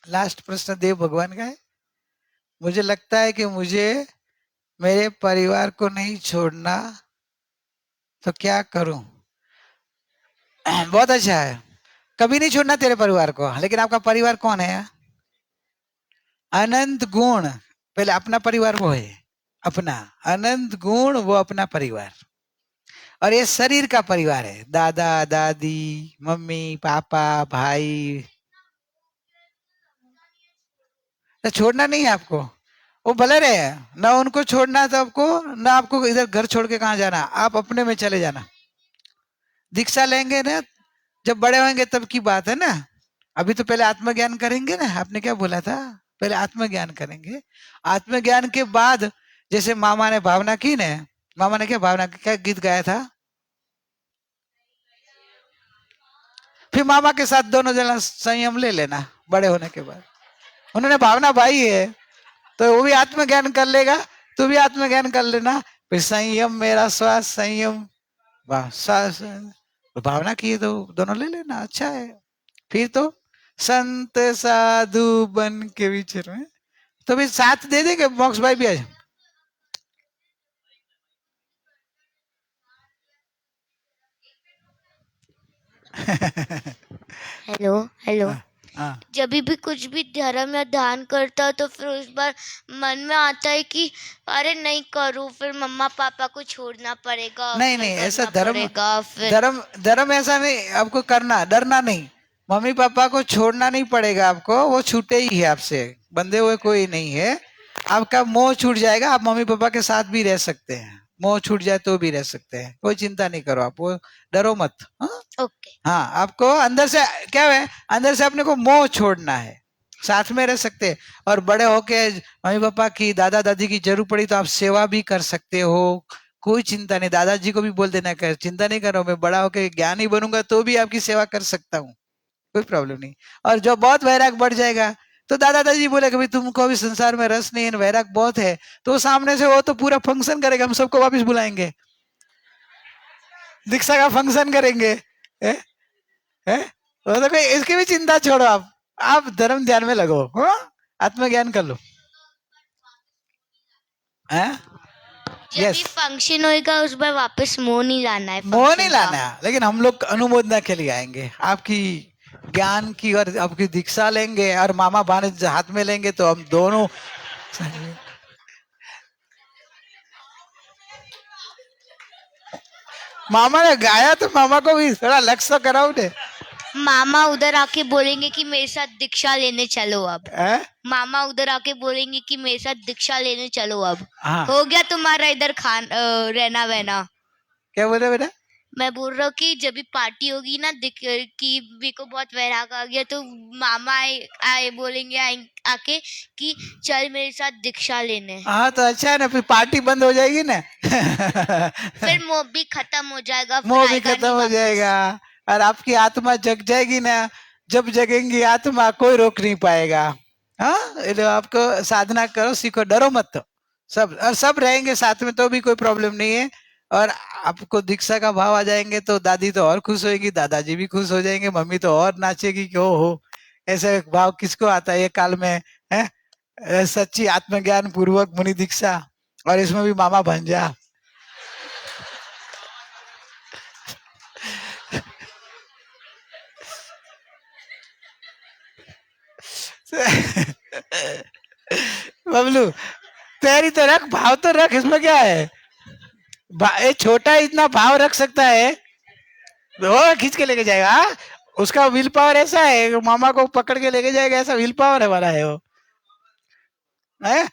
लास्ट प्रश्न देव भगवान का है। मुझे लगता है कि मुझे मेरे परिवार को नहीं छोड़ना, तो क्या करूं? बहुत अच्छा है। कभी नहीं छोड़ना तेरे परिवार को। लेकिन आपका परिवार कौन है? अनंत गुण। पहले अपना परिवार वो है अपना, अनंत गुण वो अपना परिवार, और ये शरीर का परिवार है, दादा दादी, मम्मी पापा भाई। तो छोड़ना नहीं है आपको, वो भले रहे, ना उनको छोड़ना तो आपको, ना आपको इधर घर छोड़ के कहाँ जाना, आप अपने में चले जाना। दीक्षा लेंगे ना जब बड़े होंगे तब की बात है ना। अभी तो पहले आत्मज्ञान करेंगे ना, आपने क्या बोला था? पहले आत्मज्ञान करेंगे, आत्मज्ञान के बाद जैसे मामा ने भावना की ना, मामा ने क्या भावना की, क्या गीत गाया था? फिर मामा के साथ दोनों जना संयम ले लेना बड़े होने के बाद। उन्होंने भावना भाई है तो वो भी आत्मज्ञान कर लेगा, तू भी आत्मज्ञान कर लेना। फिर संयम मेरा श्वास संयम, वाह श्वास भावना की तो दोनों ले लेना, अच्छा है। फिर तो संत साधु बन के विचर में, तो भी साथ दे देंगे। मोक्ष भाई भी आज हेलो हेलो। हाँ, जब भी कुछ भी धर्म या ध्यान करता तो फिर उस बार मन में आता है कि अरे नहीं करूँ, फिर मम्मा पापा को छोड़ना पड़ेगा, नहीं फिर नहीं ऐसा करना धर्म, पड़ेगा, फिर धर्म ऐसा नहीं आपको करना, डरना नहीं। मम्मी पापा को छोड़ना नहीं पड़ेगा आपको, वो छूटे ही है आपसे, बंधे हुए कोई नहीं है। आपका मोह छूट जाएगा, आप मम्मी पापा के साथ भी रह सकते हैं, मोह छूट जाए तो भी रह सकते हैं, कोई चिंता नहीं करो आप, वो डरो मत। हाँ ओके। हाँ, आपको अंदर से क्या है, अंदर से अपने को मोह छोड़ना है, साथ में रह सकते हैं। और बड़े होके मम्मी पापा की दादा दादी की जरूरत पड़ी तो आप सेवा भी कर सकते हो, कोई चिंता नहीं। दादाजी को भी बोल देना कर चिंता नहीं करो, मैं बड़ा होके ज्ञानी बनूंगा तो भी आपकी सेवा कर सकता हूँ, कोई प्रॉब्लम नहीं। और जो बहुत वैराग बढ़ जाएगा तो दादा दादी बोले कि भाई तुमको अभी संसार में रस नहीं है, वैराग बहुत है, तो सामने से वो तो पूरा फंक्शन करेगा, हम सबको वापस बुलाएंगे, दीक्षा का फंक्शन करेंगे। है? है? तो कोई इसकी भी चिंता छोड़ो, आप धर्म ध्यान में लगो, हाँ आत्मज्ञान कर लो। जब भी फंक्शन होएगा उस बार वापस मोह नहीं लाना है, मोह नहीं function का। लाना है, लेकिन हम लोग अनुमोदना के लिए आएंगे, आपकी ज्ञान की और आपकी दीक्षा लेंगे, और मामा भाने हाथ में लेंगे तो हम दोनों। मामा ने गाया तो मामा को भी थोड़ा लक्ष्य तो कराओ ने। मामा उधर आके बोलेंगे कि मेरे साथ दीक्षा लेने चलो अब। मामा उधर आके बोलेंगे कि मेरे साथ दीक्षा लेने चलो अब। हाँ। हो गया तुम्हारा इधर रहना वहना। क्या बोल रहे बेटा? मैं बोल रहा हूँ कि जब भी पार्टी होगी ना कि भी को बहुत वैराग आ गया तो मामा आए बोलेंगे आके कि चल मेरे साथ दीक्षा लेने। हाँ तो अच्छा है ना, फिर पार्टी बंद हो जाएगी ना। फिर मोह भी खत्म हो जाएगा, मोह भी खत्म हो जाएगा, और आपकी आत्मा जग जाएगी ना। जब जगेंगी आत्मा कोई रोक नहीं पाएगा। हाँ तो आपको साधना करो, सीखो, डरो मत, सब और सब रहेंगे साथ में तो भी कोई प्रॉब्लम नहीं है। और आपको दीक्षा का भाव आ जाएंगे तो दादी तो और खुश होगी, दादाजी भी खुश हो जाएंगे, मम्मी तो और नाचेगी कि ओ हो ऐसे भाव किसको आता है ये काल में है। सच्ची आत्मज्ञान पूर्वक मुनि दीक्षा, और इसमें भी मामा भंजा। बबलू तैयारी तो रख, भाव तो रख, इसमें क्या है, छोटा इतना भाव रख सकता है, वो खींच के लेके जाएगा। उसका विल पावर ऐसा है, मामा को पकड़ के लेके जाएगा, ऐसा विल पावर है वाला है वो। है?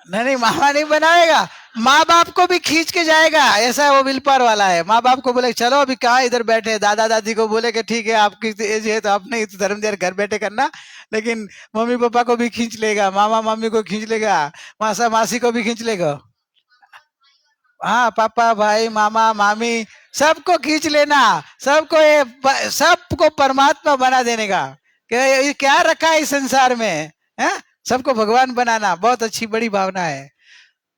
नहीं मामा नहीं बनाएगा, माँ बाप को भी खींच के जाएगा, ऐसा वो विल पावर वाला है। माँ बाप को बोले चलो अभी कहाँ इधर बैठे, दादा दादी को बोले कि ठीक है आपकी एज है तो आप नहीं तो धर्म घर बैठे करना, लेकिन मम्मी पापा को भी खींच लेगा, मामा मामी को खींच लेगा, मासा मासी को भी खींच लेगा। हाँ पापा भाई मामा मामी सबको खींच लेना, सबको परमात्मा बना देने का। ये क्या रखा है इस संसार में, है? सबको भगवान बनाना बहुत अच्छी बड़ी भावना है।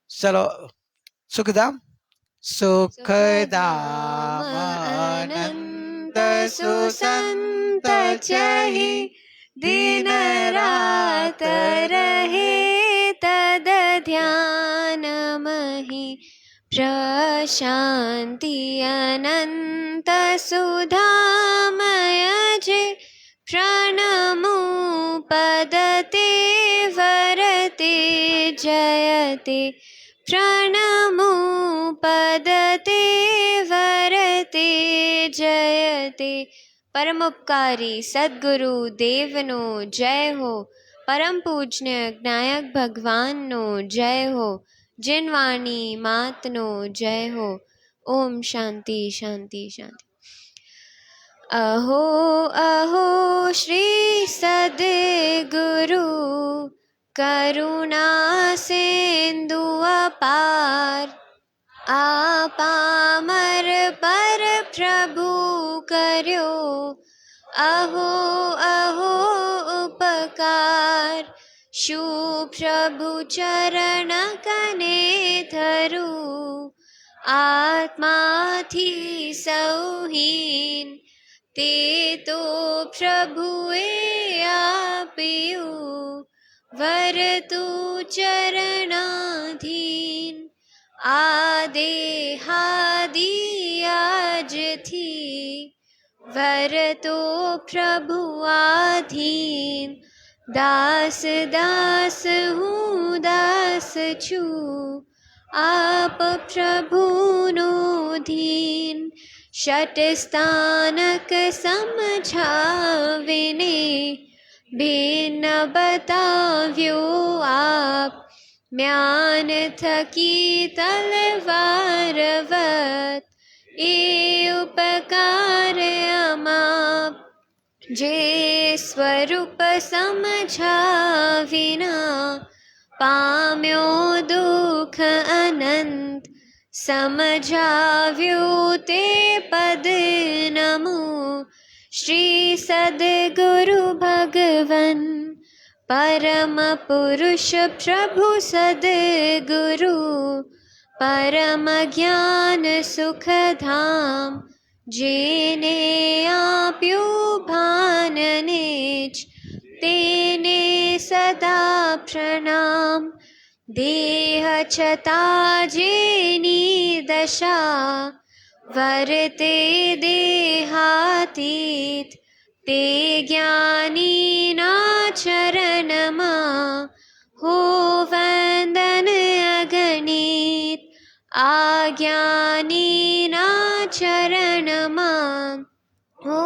चलो सुखधाम सुखधाम अनंत सुसंत चहि दिन रात रहे तद ध्यान महि प्रशान्ति अनन्तसुधामय जे प्रणमो पदते वरते जयते प्रणमो पदते वरते जयते परमोपकारी सद्गुरु देवनो जय हो परम पूज्य ज्ञायक भगवाननो जय हो जिनवाणी मातनो जय हो ओम शांति शांति शांति अहो अहो श्री सद्गुरु करुणा सिंधु अपार आपामर पर प्रभु कर्यो अहो अहो उपकार शु प्रभु चरण कने धरु आत्मा थी सौहीन ते तो प्रभुए आप्यु वरतु चरणाधीन आदेहादि आज थी वरतो प्रभु आधीन दास दास हूँ दास छू आप प्रभु नो धीन षट स्थानक समझाविने भिन्न बताव्यो आप म्यान थकी तलवारवत ए उपकार अमाप जे स्वरूप समझाविना पाम्यो दुख अनंत समझाव्यो ते पद नमो श्री सद्गुरु भगवन परम पुरुष प्रभु सद्गुरु परम ज्ञान सुख धाम जेने आप्यो भान निज तेने सदा प्रणाम देह छता जेनी दशा वर्ते देहातीत ते ज्ञानी ना चरणमा हो वंदन अगणित आज्ञानी ना चरणमा हो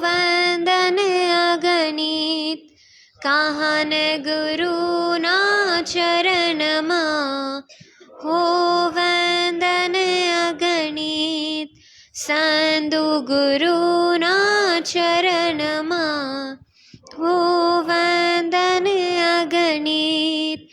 वंदन अगणित काहन गुरु ना चरणमा हो वंदन अगणित संदु गुरु ना चरणमा हो वंदन अगणित